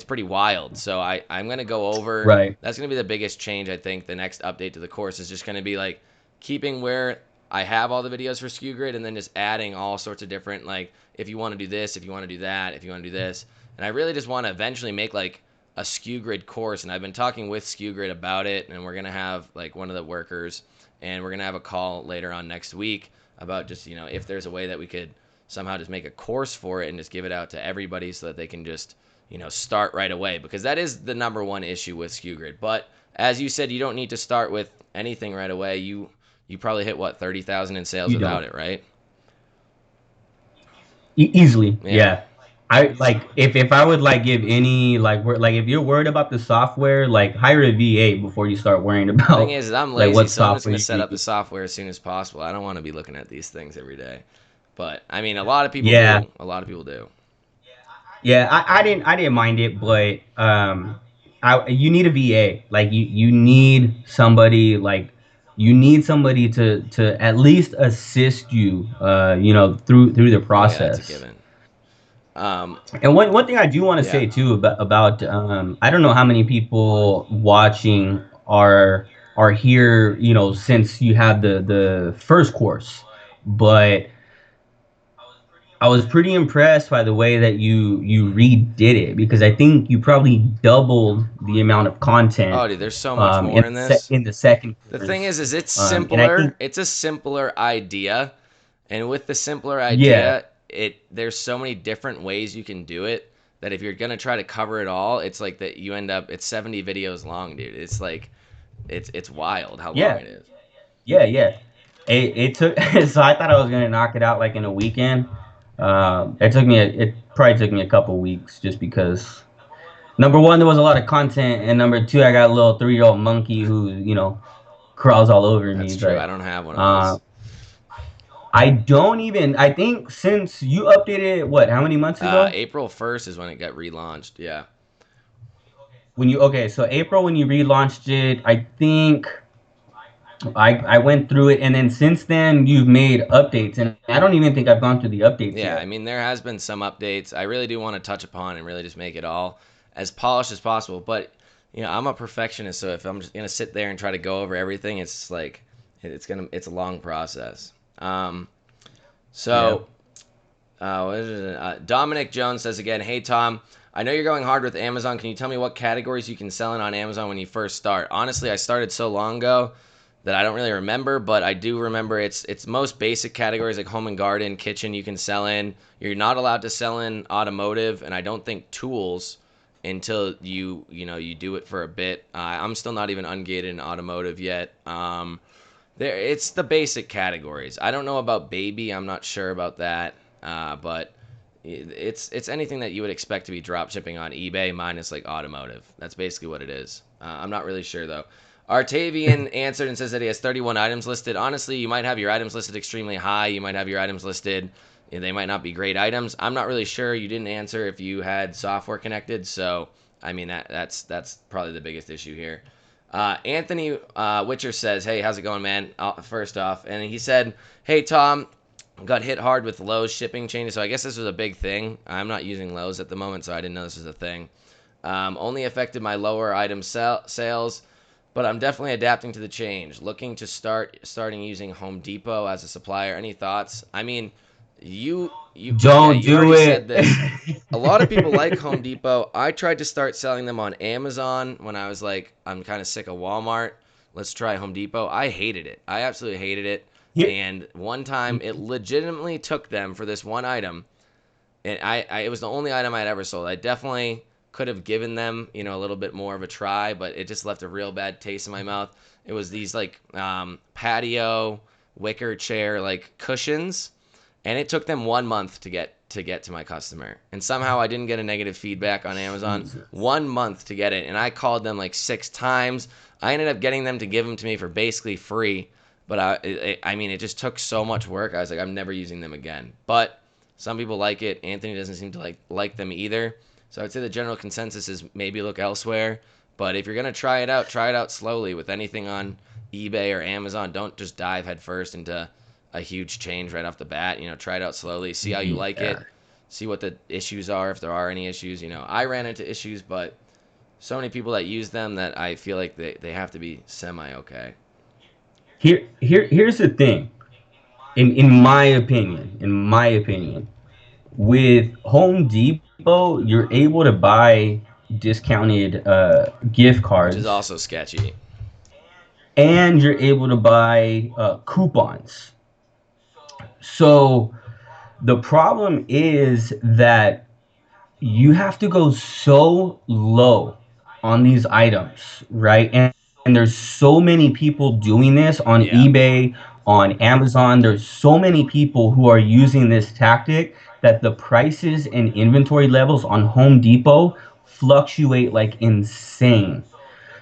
pretty wild. So I'm gonna go over. right. That's gonna be the biggest change I think. The next update to the course is just gonna be like keeping where I have all the videos for Skew Grid and then just adding all sorts of different like if you want to do this, if you want to do that, if you want to do this. And I really just want to eventually make like a Skew Grid course, and I've been talking with Skew Grid about it, and we're gonna have like one of the workers, and we're gonna have a call later on next week about just if there's a way that we could somehow just make a course for it and just give it out to everybody so that they can just start right away, because that is the number one issue with Skew Grid. But as you said, you don't need to start with anything right away. You probably hit what 30,000 in sales You without don't. it, right? Easily, Yeah. yeah. I like if I would like give any like if you're worried about the software, like hire a VA before you start worrying Thing about is I'm like lazy, what so I'm just software gonna you set up the need. software as soon as possible. I don't want to be looking at these things every day. But I mean, a lot of people Yeah, do. A lot of people do. yeah. I didn't mind it, but I you need a VA. Like you need somebody to at least assist you through the Oh yeah, that's a process. given. Um, And one thing I do want to yeah. say too about I don't know how many people watching are here, you know, since you had the first course, but I was pretty impressed by the way that you redid it, because I think you probably doubled the amount of content Oh, dude, there's so much more in this. in the second The thing course. is it's And I simpler. think It's a simpler idea, and with the simpler yeah, idea, there's so many different ways you can do it that if you're gonna try to cover it all, it's like that you end up it's 70 videos long, dude. It's like it's wild how long yeah, it is. yeah. It took so I thought I was gonna knock it out like in a weekend. It probably took me a couple weeks, just because number one, there was a lot of content, and number two, I got a little 3-year-old monkey who crawls all over That's me. true. I But don't have one of uh, those. I think since you updated it, what, how many months ago? April 1st is when it got relaunched. Yeah. Okay, so April when you relaunched it, I think I went through it, and then since then you've made updates, and I don't even think I've gone through the updates Yeah, I yet. mean there has been some updates. I really do want to touch upon and really just make it all as polished as possible. But I'm a perfectionist, so if I'm just gonna sit there and try to go over everything, it's like it's a long process. Yeah. So what is it? Dominic Jones says again, "Hey Tom, I know you're going hard with Amazon. Can you tell me what categories you can sell in on Amazon when you first start?" Honestly, I started so long ago that I don't really remember, but I do remember it's most basic categories like home and garden, kitchen you can sell in. You're not allowed to sell in automotive, and I don't think tools until you do it for a bit. I'm still not even ungated in automotive yet. It's the basic categories. I don't know about baby. I'm not sure about that. But it's anything that you would expect to be drop shipping on eBay minus like automotive. That's basically what it is. I'm not really sure though. Artavian answered and says that he has 31 items listed. Honestly, you might have your items listed extremely high. You might have your items listed They might not be great items. I'm not really sure. You didn't answer if you had software connected, so I mean that's probably the biggest issue here. Anthony Witcher says, "Hey, how's it going, man?" First off, and he said, "Hey, Tom, got hit hard with Lowe's shipping changes, so I guess this was a big thing. I'm not using Lowe's at the moment, so I didn't know this was a thing. Only affected my lower item sales, but I'm definitely adapting to the change. Looking to starting using Home Depot as a supplier. Any thoughts? I mean, yeah, Don't you do already said it. this. A lot of people like Home Depot. I tried to start selling them on Amazon when I was like, I'm kind of sick of Walmart. Let's try Home Depot. I hated it. I absolutely hated it. Here, And one time, it legitimately took them for this one item, and it was the only item I'd ever sold. I definitely could have given them, a little bit more of a try, but it just left a real bad taste in my mouth. It was these like patio wicker chair like cushions, and it took them 1 month to get to my customer. And somehow I didn't get a negative feedback on Amazon. Jesus. 1 month to get it, and I called them like 6 times. I ended up getting them to give them to me for basically free. But I mean, it just took so much work. I was like, I'm never using them again. But some people like it. Anthony doesn't seem to like them either. So I'd say the general consensus is maybe look elsewhere. But if you're gonna try it out slowly with anything on eBay or Amazon. Don't just dive headfirst into a huge change right off the bat. Try it out slowly, see how you like Yeah. it, see what the issues are if there are any issues. I ran into issues, but so many people that use them that I feel like they have to be semi okay. Here's the thing. In my opinion, with Home Depot, you're able to buy discounted gift Which is cards, also sketchy. and you're able to buy coupons. So the problem is that you have to go so low on these items, right? And there's so many people doing this on Yeah. eBay, on Amazon. There's so many people who are using this tactic that the prices and inventory levels on Home Depot fluctuate like insane.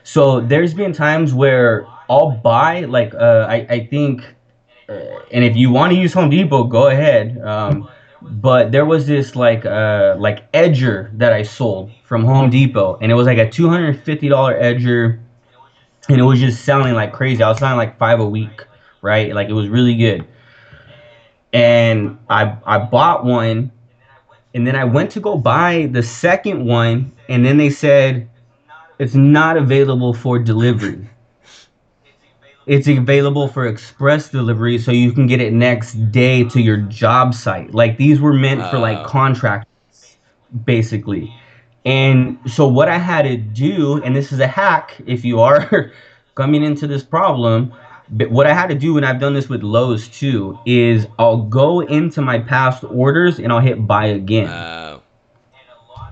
So there's been times where I'll buy like I think and if you want to use Home Depot, go ahead. But there was this like edger that I sold from Home Depot, and it was like a $250 edger, and it was just selling like crazy. I was selling like five a week, right? Like it was really good. And I bought one, and then I went to go buy the second one, and then they said it's not available for delivery. It's available for express delivery, so you can get it next day to your job site. Like these were meant for like Uh, contract, basically. And so what I had to do, and this is a hack if you are coming into this problem, but what I had to do, and I've done this with Lowe's too, is I'll go into my past orders and I'll hit buy again. uh,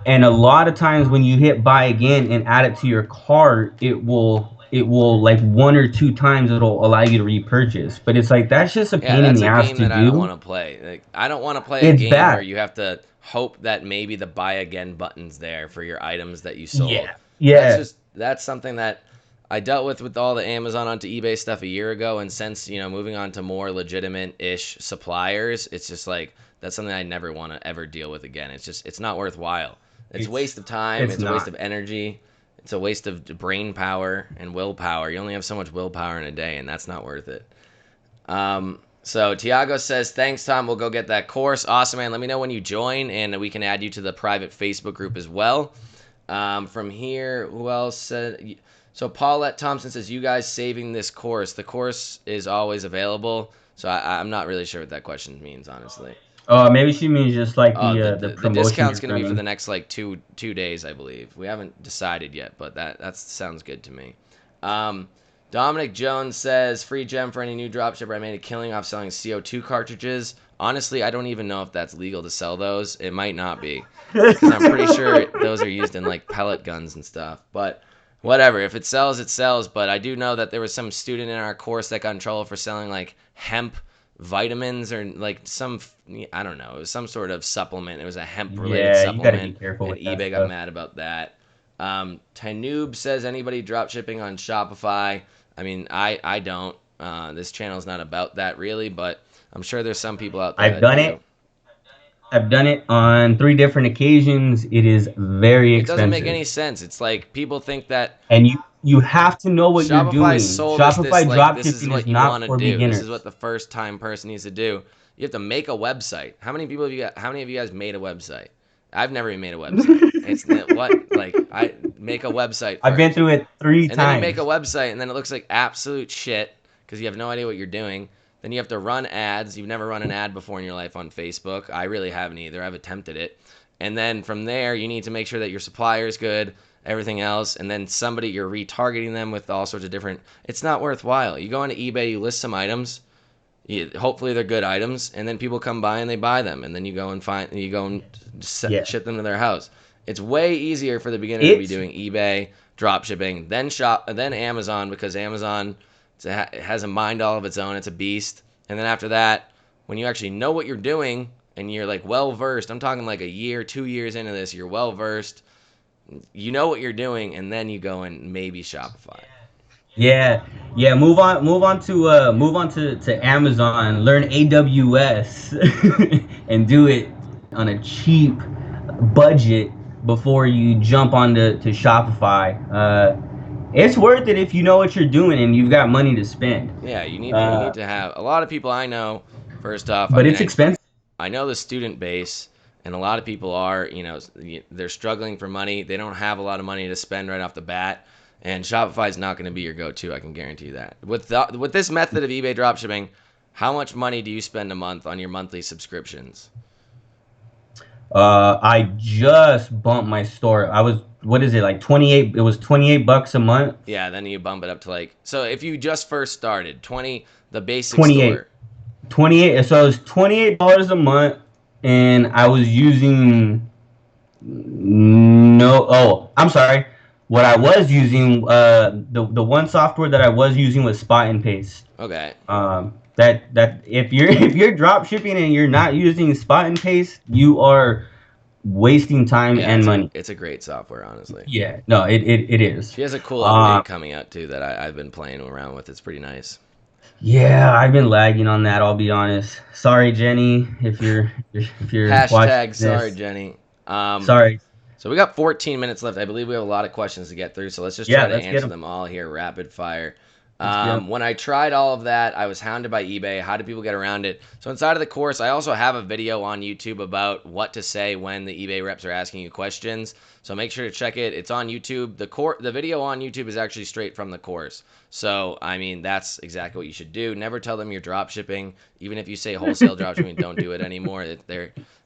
And a lot of times when you hit buy again and add it to your cart, it will like one or two times it'll allow you to repurchase. But it's like that's just a yeah, pain in that's the a ass game to that I don't do. want to play. Like, I don't want to play a It's game where bad. you have to hope that maybe the buy again button's there for your items that you sold. Yeah. Yeah. That's something that I dealt with all the Amazon onto eBay stuff a year ago, and since moving on to more legitimate-ish suppliers, it's just like that's something I never want to ever deal with again. It's not worthwhile. It's a It's waste of time. it's It's a waste not. of energy. It's a waste of brain power and willpower. You only have so much willpower in a day, and that's not worth it. So Tiago says, "Thanks, Tom. We'll go get that course. Awesome, man. Let me know when you join, and we can add you to the private Facebook group as well." From here, who else said? So Paulette Thompson says, "You guys saving this course? The course is always available." So I'm not really sure what that question means, honestly. Maybe she means just like Oh, the the promotion discount's you're gonna be for the running. next like two days, I believe. We haven't decided yet, but that sounds good to me. Um, Dominic Jones says free gem for any new dropshipper. I made a killing off selling CO2 cartridges. Honestly, I don't even know if that's legal to sell those. It might not be, because I'm pretty sure those are used in like pellet guns and stuff. But whatever, if it sells, it sells. But I do know that there was some student in our course that got in trouble for selling like hemp vitamins or like some, I don't know, it was some sort of supplement. It was a hemp related Yeah, you got to be supplement, careful and with that eBay got stuff. mad about that. Tanoob says anybody drop shipping on Shopify. I mean, I don't. This channel is not about that really, but I'm sure there's some people out there I've that done do. it. I've done it on 3 different occasions. It is very It doesn't make expensive, any sense. It's like people think that and you have to know what you're Shopify doing. sold us this Shopify like this is dropshipping is what you not want to for do. This is what beginners. the first time person needs to do. You have to make a website. How many people have you got? How many of you guys made a website? I've never even made a website. It's what like I make a website I've been first. through it three And then you make a times. website and then it looks like absolute shit because you have no idea what you're doing. Then you have to run ads. You've never run an ad before in your life on Facebook. I really haven't either. I've attempted it. And then from there, you need to make sure that your supplier is good, everything else, and then somebody you're retargeting them with all sorts of different. It's not worthwhile. You go onto eBay, you list some items. Hopefully they're good items, and then people come by and they buy them, and then you go and Yeah, ship them to their house. It's way easier for the beginner to be it's doing eBay, drop shipping, then Amazon because Amazon it has a mind all of its own. It's a beast. And then after that, when you actually know what you're doing and you're like well versed, I'm talking like a year, 2 years into this, you're well versed. You know what you're doing, and then you go and maybe Shopify. yeah, yeah. Move on to Amazon. Learn AWS and do it on a cheap budget before you jump to Shopify. It's worth it if you know what you're doing and you've got money to spend. Yeah, you need Uh, to have a lot of people I know. First off, I but mean, it's expensive. I know the student base, and a lot of people are, they're struggling for money. They don't have a lot of money to spend right off the bat, and Shopify is not going to be your go-to. I can guarantee you that. With this method of eBay dropshipping, how much money do you spend a month on your monthly subscriptions? I just bumped my store. What is it, like 28? It was $28 a month. Yeah, then you bump it up to like so if you just first started 20, the basic 28. store. 28. So it was $28 a month, and I was using no. Oh, I'm sorry. What I was using, the one software that I was using was Spot and Paste. Okay. That if you're if you're drop shipping and you're not using Spot and Paste, you are wasting time Yeah, and money. it's a great software, honestly. Yeah, no, it is. She has a cool Um, update coming out too that I've been playing around with. It's pretty nice. yeah, I've been lagging on that. I'll be honest. Sorry, Jenny, if you're watching Hashtag sorry, this. Jenny. Sorry. So we got 14 minutes left. I believe we have a lot of questions to get through. So let's just Yeah, try to let's get answer them. them all here, rapid fire. Let's get them. When I tried all of that, I was hounded by eBay. How do people get around it? So inside of the course, I also have a video on YouTube about what to say when the eBay reps are asking you questions. So make sure to check it. It's on YouTube. The video on YouTube is actually straight from the course. So I mean, that's exactly what you should do. Never tell them you're drop shipping. Even if you say wholesale drop shipping, don't do it anymore.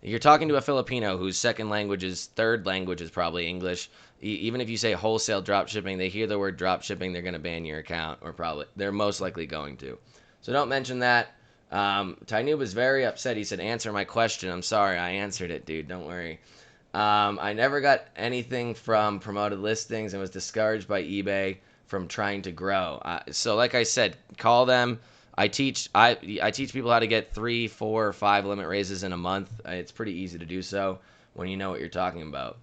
You're talking to a Filipino whose third language is probably English. Even if you say wholesale drop shipping, they hear the word drop shipping, they're going to ban your account, or probably they're most likely going to. So don't mention that. Tainub was very upset. He said, "Answer my question." I'm sorry, I answered it, dude. Don't worry. I never got anything from promoted listings and was discouraged by eBay from trying to grow. So, like I said, call them. I teach people how to get 3, 4, or 5 limit raises in a month. It's pretty easy to do so when you know what you're talking about.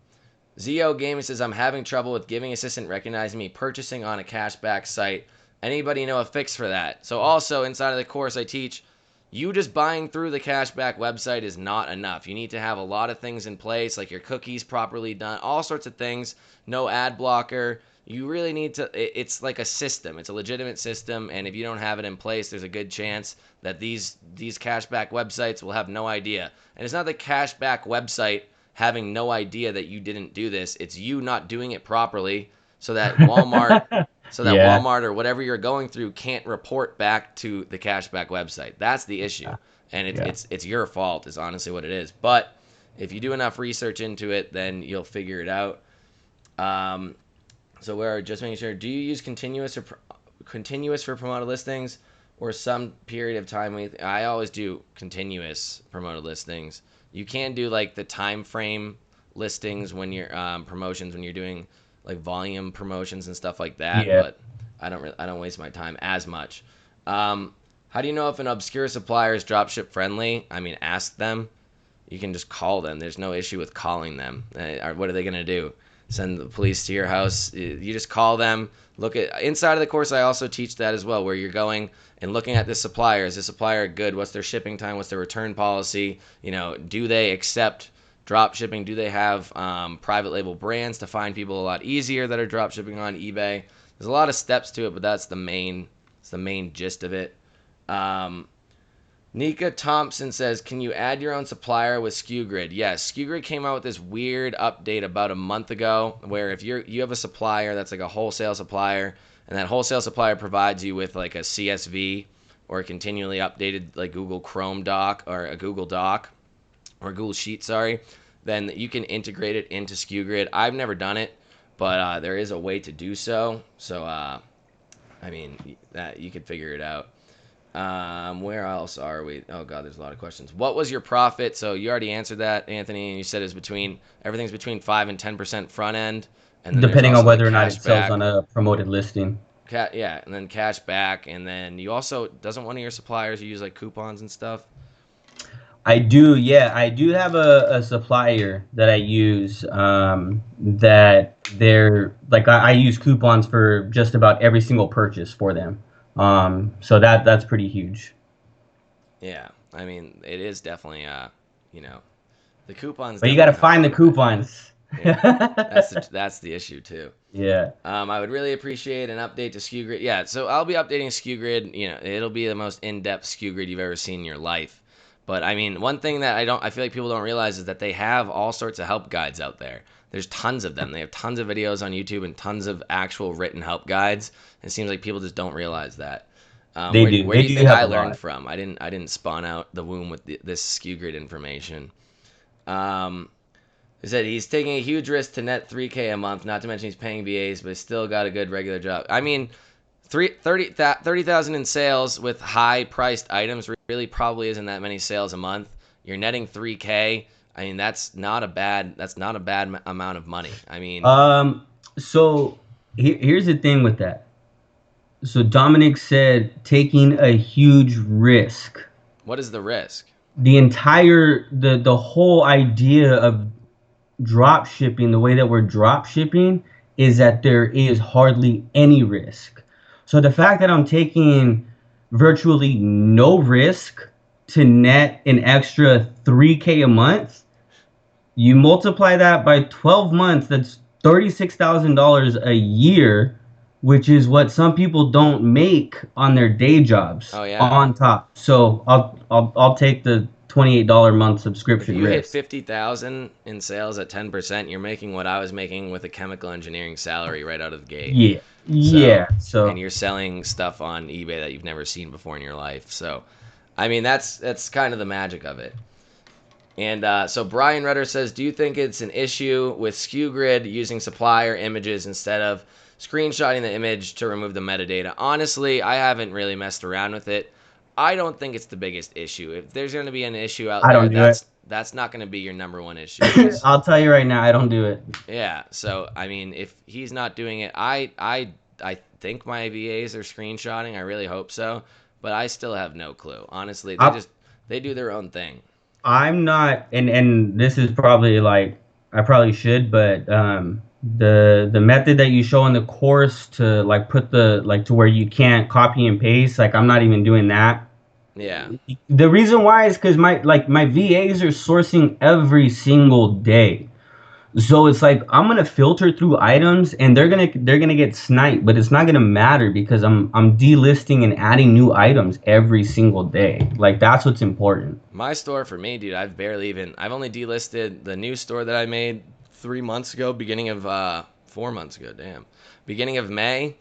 Zio Gaming says, I'm having trouble with giving assistant recognizing me purchasing on a cashback site. Anybody know a fix for that? So also inside of the course I teach, you just buying through the cashback website is not enough. You need to have a lot of things in place, like your cookies properly done, all sorts of things, no ad blocker. You really need to, it's like a system. It's a legitimate system, and if you don't have it in place, there's a good chance that these cashback websites will have no idea. And it's not the cashback website having no idea that you didn't do this. It's you not doing it properly so that Yeah, Walmart or whatever you're going through can't report back to the cashback website. That's the issue. And yeah. it's your fault is honestly what it is. But if you do enough research into it, then you'll figure it out. So we're just making sure. Do you use continuous for promoted listings or some period of time? I always do continuous promoted listings. You can do like the time frame listings when you're promotions when you're doing like volume promotions and stuff like that. Yeah. But I don't waste my time as much. How do you know if an obscure supplier is dropship friendly? I mean, ask them. You can just call them. There's no issue with calling them. What are they gonna do? send the police to your house. You just call them. Look at inside of the course. I also teach that as well, where you're going and looking at this supplier. Is this supplier good? What's their shipping time? What's their return policy? Do they accept drop shipping? Do they have private label brands to find people a lot easier that are drop shipping on eBay? There's a lot of steps to it, but that's the main gist of it. Nika Thompson says, can you add your own supplier with Skew Grid? Yes, Skew Grid came out with this weird update about a month ago where if you have a supplier that's like a wholesale supplier, and that wholesale supplier provides you with like a CSV or a continually updated like Google Chrome doc or a Google Doc or Google Sheet, sorry, then you can integrate it into Skew Grid. I've never done it, but there is a way to do so. So, I mean, that you could figure it out. Where else are we? Oh god, there's a lot of questions. What was your profit? So you already answered that, Anthony, and you said everything's between 5 and 10% front end, and then there's Depending on also like whether or not cash it sells back. on a promoted listing. Yeah, and then cash back, and then you also doesn't one of your suppliers use like coupons and stuff? I do, yeah. I do have a supplier that I use that they're like I use coupons for just about every single purchase for them. So that's pretty huge. Yeah, I mean it is definitely you know, the coupons But you got to definitely help find the out a bit. coupons. Yeah, that's the issue too. Yeah. I would really appreciate an update to Skew Grid. Yeah, so I'll be updating Skew Grid. It'll be the most in-depth Skew Grid you've ever seen in your life. But I mean, one thing that I feel like people don't realize is that they have all sorts of help guides out there. There's tons of them. They have tons of videos on YouTube and tons of actual written help guides. It seems like people just don't realize that. They Where, do. where They do you do think have I a learned lot. from? I didn't spawn out the womb with this Skew Grid information. Um, he said he's taking a huge risk to net 3K a month, not to mention he's paying VAs, but he's still got a good regular job. I mean, 30,000 in sales with high priced items really probably isn't that many sales a month. You're netting 3K. I mean, that's not a bad amount of money. I mean, So here's the thing with that. So Dominic said taking a huge risk. what is the risk? The whole idea of drop shipping, the way that we're drop shipping, is that there is hardly any risk. So the fact that I'm taking virtually no risk to net an extra 3K a month, you multiply that by 12 months, that's $36,000 a year, which is what some people don't make on their day jobs Oh yeah. on top. So I'll take the $28 month If subscription you hit risk. 50,000 in sales at 10%, you're making what I was making with a chemical engineering salary right out of the gate. Yeah. So, Yeah. and So you're selling stuff on eBay that you've never seen before in your life. So, I mean, that's kind of the magic of it. And so Brian Rudder says, do you think it's an issue with Skew Grid using supplier images instead of screenshotting the image to remove the metadata? Honestly, I haven't really messed around with it. I don't think it's the biggest issue. If there's going to be an issue out I there, don't do it. that's not going to be your number one issue. Because I'll tell you right now, I don't do it. yeah, so I mean, if he's not doing it, I think my VAs are screenshotting. I really hope so, but I still have no clue. Honestly, I, they do their own thing. I'm not, and this is probably like I probably should, but the method that you show in the course to like put the like to where you can't copy and paste, like I'm not even doing that. Yeah. The reason why is because my VAs are sourcing every single day. So it's like I'm gonna filter through items and they're gonna get sniped, but it's not gonna matter because I'm delisting and adding new items every single day. Like that's what's important. My store for me, dude, I've only delisted the new store that I made 3 months ago, beginning of 4 months ago, damn. Beginning of May.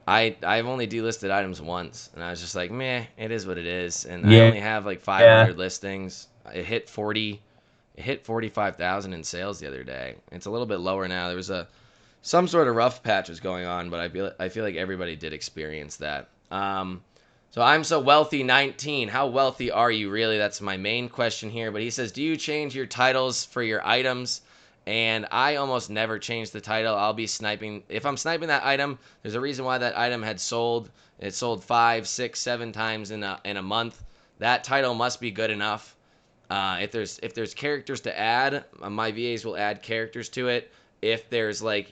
I've only delisted items once, and I was just like, meh, it is what it is. And I Yeah, only have like yeah. 500 listings. It hit 45,000 in sales the other day. It's a little bit lower now. There was some sort of rough patch was going on, but I feel like everybody did experience that. So I'm so wealthy 19. How wealthy are you really? That's my main question here. But he says, do you change your titles for your items? And I almost never change the title. I'll be sniping. If I'm sniping that item, there's a reason why that item had sold. It sold 5, 6, 7 times in a month. That title must be good enough. If there's characters to add, my VAs will add characters to it. if there's like,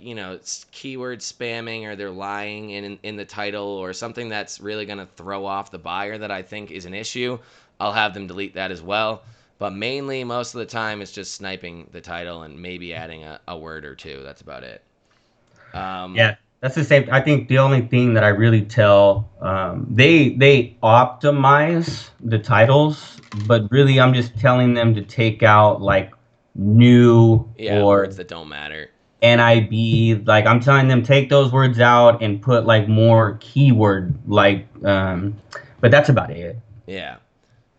keyword spamming or they're lying in the title or something that's really going to throw off the buyer that I think is an issue, I'll have them delete that as well. But mainly, most of the time, it's just sniping the title and maybe adding a word or two. That's about it. Um, Yeah, that's the same. I think the only thing that I really tell, they optimize the titles, but really I'm just telling them to take out like new yeah, words or that don't matter. NIB. Like I'm telling them take those words out and put like more keyword like. But that's about it. Yeah.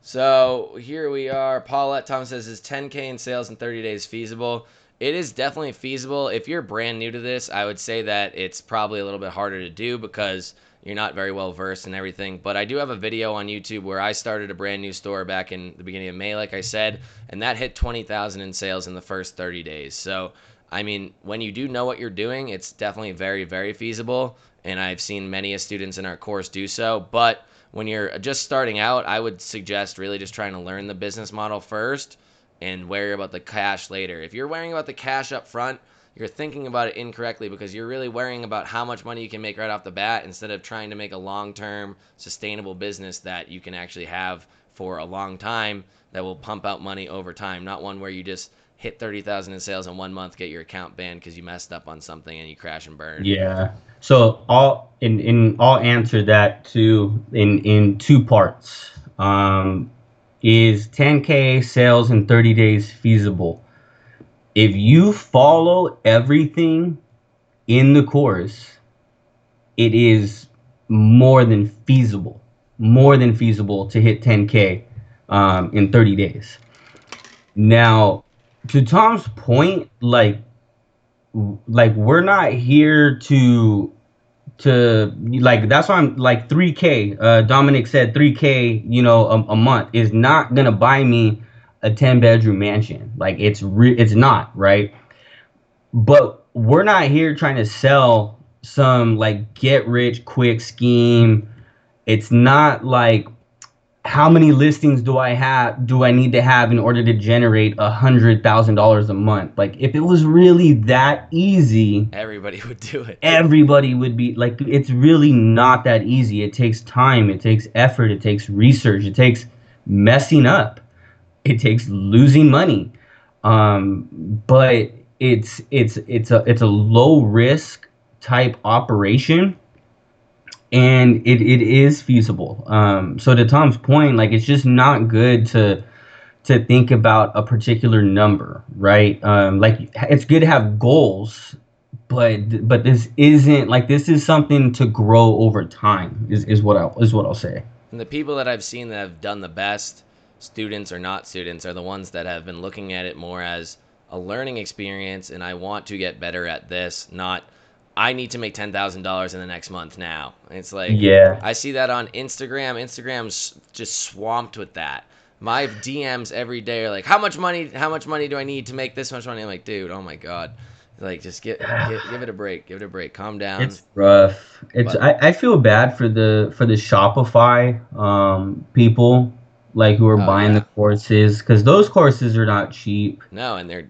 So here we are. Paulette Thomas says, is 10K in sales in 30 days feasible? It is definitely feasible. If you're brand new to this, I would say that it's probably a little bit harder to do because you're not very well versed in everything. But I do have a video on YouTube where I started a brand new store back in the beginning of May, like I said, and that hit 20,000 in sales in the first 30 days. So, I mean, when you do know what you're doing, it's definitely very, very feasible. And I've seen many students in our course do so. But when you're just starting out, I would suggest really just trying to learn the business model first and worry about the cash later. If you're worrying about the cash up front, you're thinking about it incorrectly because you're really worrying about how much money you can make right off the bat instead of trying to make a long-term sustainable business that you can actually have for a long time that will pump out money over time, not one where you just hit 30,000 in sales in 1 month, get your account banned because you messed up on something and you crash and burn. Yeah. So I'll answer that too in two parts. Is 10K sales in 30 days feasible? If you follow everything in the course, it is more than feasible, more than feasible to hit 10K in 30 days. Now, to Tom's point, like we're not here to like that's why I'm like 3K. Dominic said 3K, a month is not gonna buy me a 10-bedroom mansion. Like it's not, right? But we're not here trying to sell some like get rich quick scheme. It's not like how many listings do I need to have in order to generate $100,000 a month? Like if it was really that easy, Everybody would do it. everybody would be like, it's really not that easy. It takes time, it takes effort, it takes research, it takes messing up, it takes losing money. But it's a low risk type operation, and it is feasible. So to Tom's point, like it's just not good to think about a particular number, right? Like it's good to have goals, but this is something to grow over time is what I'll say. And the people that I've seen that have done the best, students or not students, are the ones that have been looking at it more as a learning experience and I want to get better at this, not I need to make $10,000 in the next month now. It's like Yeah. I see that on Instagram. Instagram's just swamped with that. My DMs every day are like, how much money do I need to make this much money? I'm like, dude, oh my God. Like just give it a break. Give it a break. Calm down. It's rough. But I feel bad for the Shopify people like who are oh buying the yeah. courses, because those courses are not cheap. No, and they're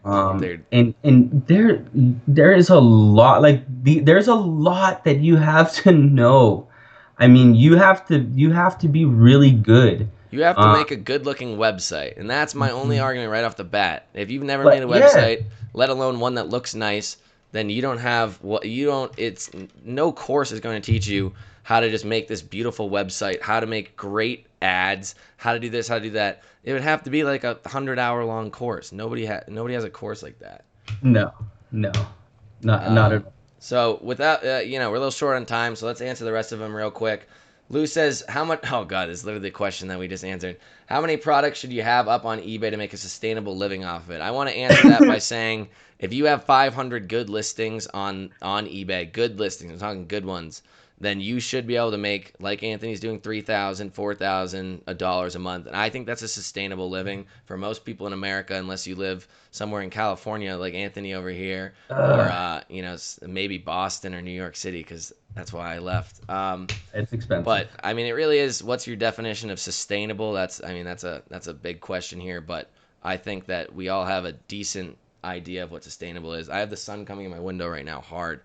And there is a lot, there's a lot that you have to know. I mean, you have to be really good. You have to Uh, make a good looking website. And that's my only argument right off the bat. If you've never made but a yeah, website, let alone one that looks nice, then you don't have what you don't it's no course is going to teach you how to just make this beautiful website, how to make great ads, how to do this, how to do that. It would have to be like a 100-hour long course. Nobody has a course like that. no, no, not at Um, all. so without, we're a little short on time, so let's answer the rest of them real quick. Lou says, how much? Oh God, this is literally the question that we just answered. How many products should you have up on eBay to make a sustainable living off of it? I want to answer that by saying, if you have 500 good listings on eBay, good listings, I'm talking good ones, then you should be able to make, like Anthony's doing, $3,000, $4,000 a month. And I think that's a sustainable living for most people in America, unless you live somewhere in California, like Anthony over here, or Uh, maybe Boston or New York City, because that's why I left. it's expensive. But I mean, it really is. What's your definition of sustainable? That's a big question here. But I think that we all have a decent idea of what sustainable is. I have the sun coming in my window right now hard.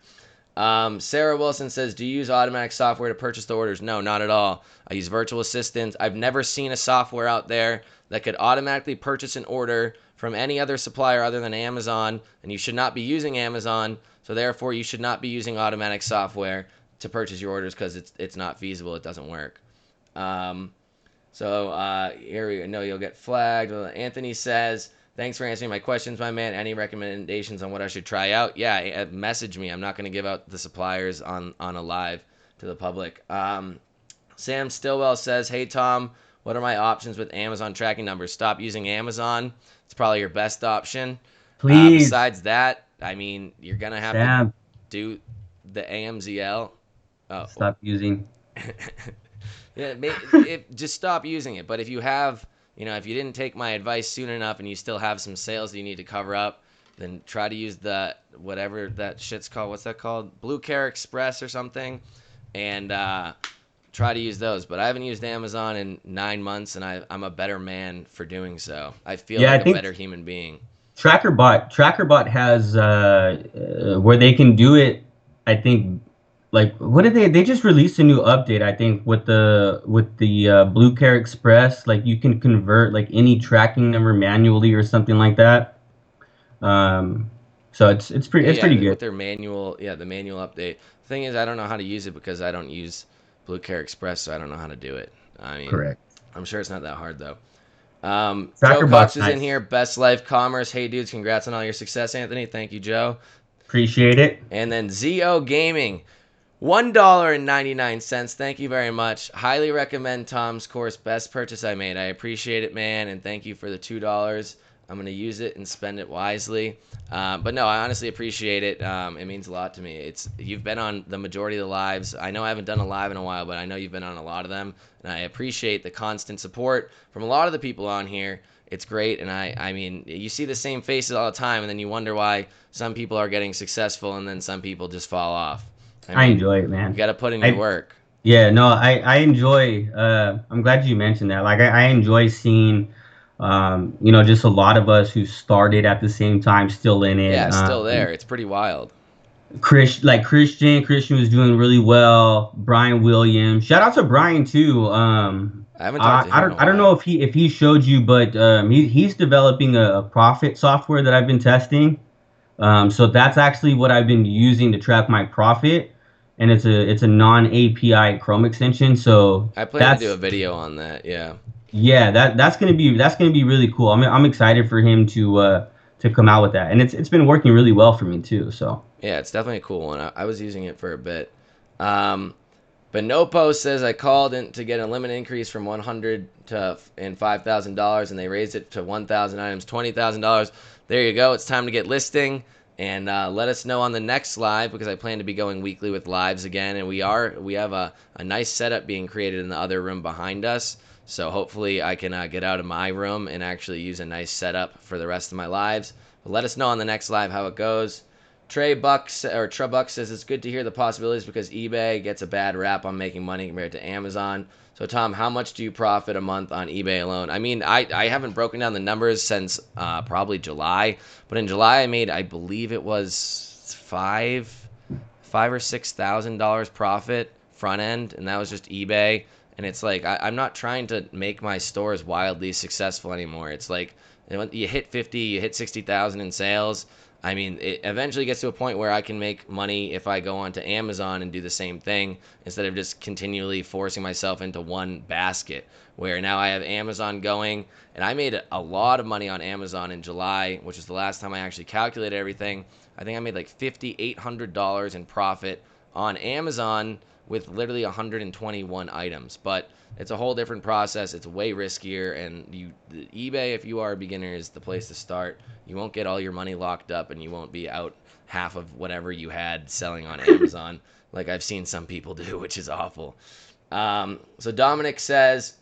Sarah Wilson says, do you use automatic software to purchase the orders? No, not at all. I use virtual assistants. I've never seen a software out there that could automatically purchase an order from any other supplier other than Amazon, and you should not be using Amazon, so therefore you should not be using automatic software to purchase your orders because it's not feasible. It doesn't work. Here we go. No, you'll get flagged. Anthony says, thanks for answering my questions, my man. Any recommendations on what I should try out? Yeah, message me. I'm not going to give out the suppliers on a live to the public. Sam Stillwell says, hey, Tom, what are my options with Amazon tracking numbers? Stop using Amazon. It's probably your best option. Please, Besides that, I mean, you're going to have to Sam, do the AMZL. Oh. stop using. Yeah, just stop using it. But if you have, if you didn't take my advice soon enough and you still have some sales that you need to cover up, then try to use the whatever that shit's called. What's that called? Blue Care Express or something, and try to use those. But I haven't used Amazon in 9 months, and I'm a better man for doing so. I feel Yeah, I like a think better human being. TrackerBot has where they can do it. I think like what did they just released a new update, I think, with the Blue Care Express. Like you can convert like any tracking number manually or something like that. Um, so it's pretty Yeah, good. with their manual, the manual update. The thing is, I don't know how to use it because I don't use Blue Care Express, so I don't know how to do it. I mean, Correct. I'm sure it's not that hard though. Joe TrackerBot's Cox is in nice. here. Best Life Commerce. Hey dudes, congrats on all your success, Anthony. Thank you, Joe. Appreciate it. And then ZO Gaming. $1.99. Thank you very much. Highly recommend Tom's course. Best purchase I made. I appreciate it, man, and thank you for the $2. I'm gonna use it and spend it wisely. But no, I honestly appreciate it. It means a lot to me. You've been on the majority of the lives. I know I haven't done a live in a while, but I know you've been on a lot of them, and I appreciate the constant support from a lot of the people on here. It's great, and I mean, you see the same faces all the time, and then you wonder why some people are getting successful, and then some people just fall off. I I mean, enjoy it, you man. got to put in your I work. Yeah, no, I enjoy. I'm glad you mentioned that. Like I enjoy seeing, just a lot of us who started at the same time still in it. Yeah, still there. It's pretty wild. Christian was doing really well. Brian Williams, shout out to Brian too. I haven't talked to him in a I don't know while. if he showed you, but he's developing a profit software that I've been testing. So that's actually what I've been using to track my profit, and it's a non API Chrome extension. So I plan to do a that's video on that. Yeah. yeah, that's gonna be really cool. I'm excited for him to come out with that, and it's been working really well for me too. So Yeah, it's definitely a cool one. I was using it for a bit. Um, but No Post says I called in to get a limit increase from 100 to and $5,000, and they raised it to 1,000 items, $20,000. There you go. It's time to get listing, and let us know on the next live because I plan to be going weekly with lives again, and we have a nice setup being created in the other room behind us. So hopefully I can get out of my room and actually use a nice setup for the rest of my lives. But let us know on the next live how it goes. Trebuck says it's good to hear the possibilities because eBay gets a bad rap on making money compared to Amazon. So Tom, how much do you profit a month on eBay alone? I mean, I haven't broken down the numbers since probably July, but in July I made, I believe it was $5,000 or $6,000 profit front end, and that was just eBay. And it's like I'm not trying to make my stores wildly successful anymore. It's like you hit 50, you hit 60,000 in sales. I mean, it eventually gets to a point where I can make money if I go onto Amazon and do the same thing instead of just continually forcing myself into one basket. Where now I have Amazon going, and I made a lot of money on Amazon in July, which was the last time I actually calculated everything. I think I made like $5,800 in profit on Amazon with literally 121 items. But it's a whole different process. It's way riskier, and eBay, if you are a beginner, is the place to start. You won't get all your money locked up, and you won't be out half of whatever you had selling on Amazon, like I've seen some people do, which is awful. So Dominic says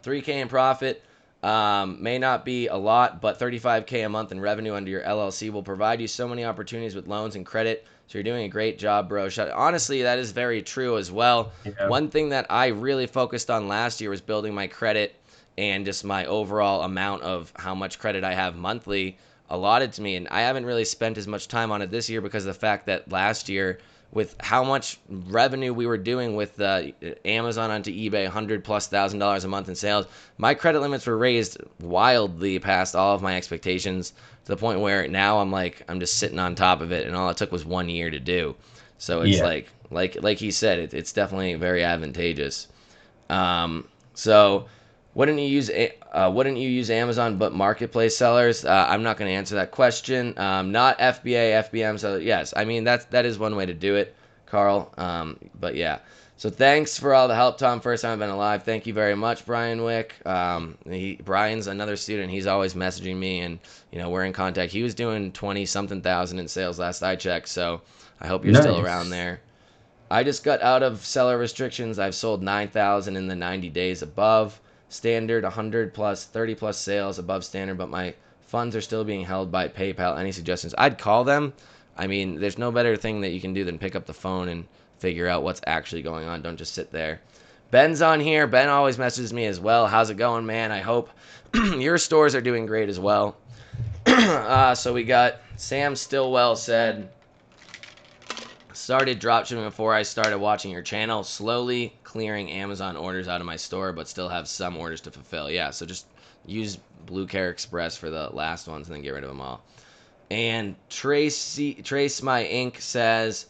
3K in profit. May not be a lot, but 35K a month in revenue under your LLC will provide you so many opportunities with loans and credit. So you're doing a great job, bro. Honestly, that is very true as well. yeah, One thing that I really focused on last year was building my credit and just my overall amount of how much credit I have monthly. allotted to me, and I haven't really spent as much time on it this year because of the fact that last year, with how much revenue we were doing with Amazon onto eBay, $100,000+ a month in sales, my credit limits were raised wildly past all of my expectations to the point where now I'm just sitting on top of it, and all it took was 1 year to do. So it's Yeah. like he said, it's definitely very advantageous. So wouldn't you use Amazon but marketplace sellers? I'm not going to answer that question. Not FBA, FBM. So yes, I mean that is one way to do it, Carl. But yeah. So thanks for all the help, Tom. First time I've been alive. Thank you very much, Brian Wick. Brian's another student. He's always messaging me, and we're in contact. He was doing 20 something thousand in sales last I checked. So I hope you're still around Nice. there. I just got out of seller restrictions. I've sold 9,000 in the 90 days above standard, 100 plus, 30 plus sales above standard, but my funds are still being held by PayPal. Any suggestions? I'd call them. I mean, there's no better thing that you can do than pick up the phone and figure out what's actually going on. Don't just sit there. Ben's on here. Ben always messages me as well. How's it going, man? I hope your stores are doing great as well. So we got Sam Stillwell said, started dropshipping before I started watching your channel, slowly clearing Amazon orders out of my store, but still have some orders to fulfill. Yeah, so just use Blue Care Express for the last ones and then get rid of them all. And Trace My Ink says,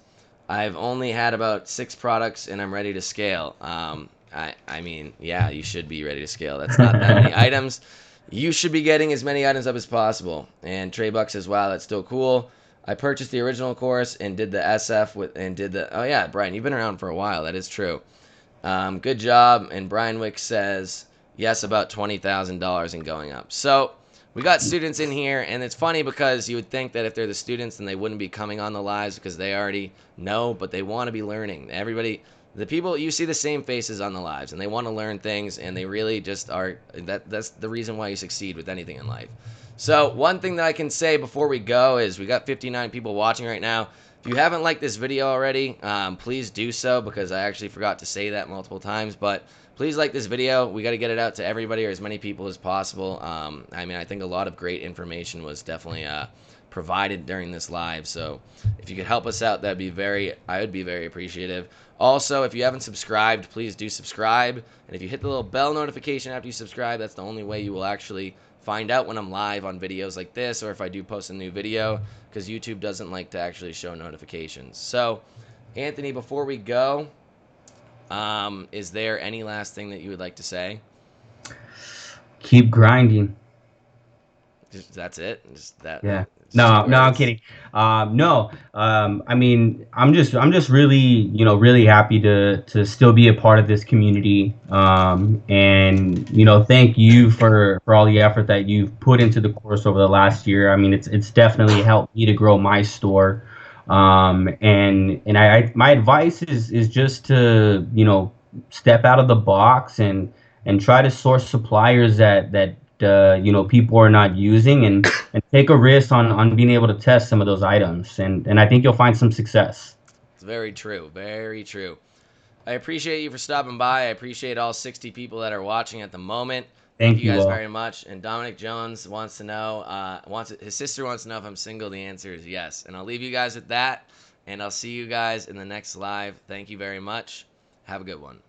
I've only had about 6 products and I'm ready to scale. I mean, yeah, you should be ready to scale. That's not that many items. You should be getting as many items up as possible. And Trey Buck says, wow, that's still cool. I purchased the original course and did the SF oh yeah, Brian, you've been around for a while. That is true. Good job. And Brian Wick says, yes, about $20,000 and going up. So we got students in here, and it's funny because you would think that if they're the students, then they wouldn't be coming on the lives because they already know, but they want to be learning. Everybody, the people, you see the same faces on the lives, and they want to learn things, and they really just are. That's the reason why you succeed with anything in life. So one thing that I can say before we go is we got 59 people watching right now. If you haven't liked this video already, please do so because I actually forgot to say that multiple times. But please like this video. We got to get it out to everybody or as many people as possible. I mean, I think a lot of great information was definitely provided during this live. So if you could help us out, I would be very appreciative. Also, if you haven't subscribed, please do subscribe. And if you hit the little bell notification after you subscribe, that's the only way you will actually find out when I'm live on videos like this or if I do post a new video because YouTube doesn't like to actually show notifications. So, Anthony, before we go, is there any last thing that you would like to say? Keep grinding. That's it? Yeah. It's just the No, no, I'm words? kidding. No. I mean, I'm just really, really happy to still be a part of this community. And thank you for all the effort that you've put into the course over the last year. I mean, it's definitely helped me to grow my store. And my advice is just to, step out of the box and try to source suppliers that people are not using and take a risk on being able to test some of those items and I think you'll find some success. It's very true. Very true. I appreciate you for stopping by. I appreciate all 60 people that are watching at the moment. Thank Thank you you guys all. very much. And Dominic Jones wants to know, his sister wants to know if I'm single. The answer is yes. And I'll leave you guys with that. And I'll see you guys in the next live. Thank you very much. Have a good one.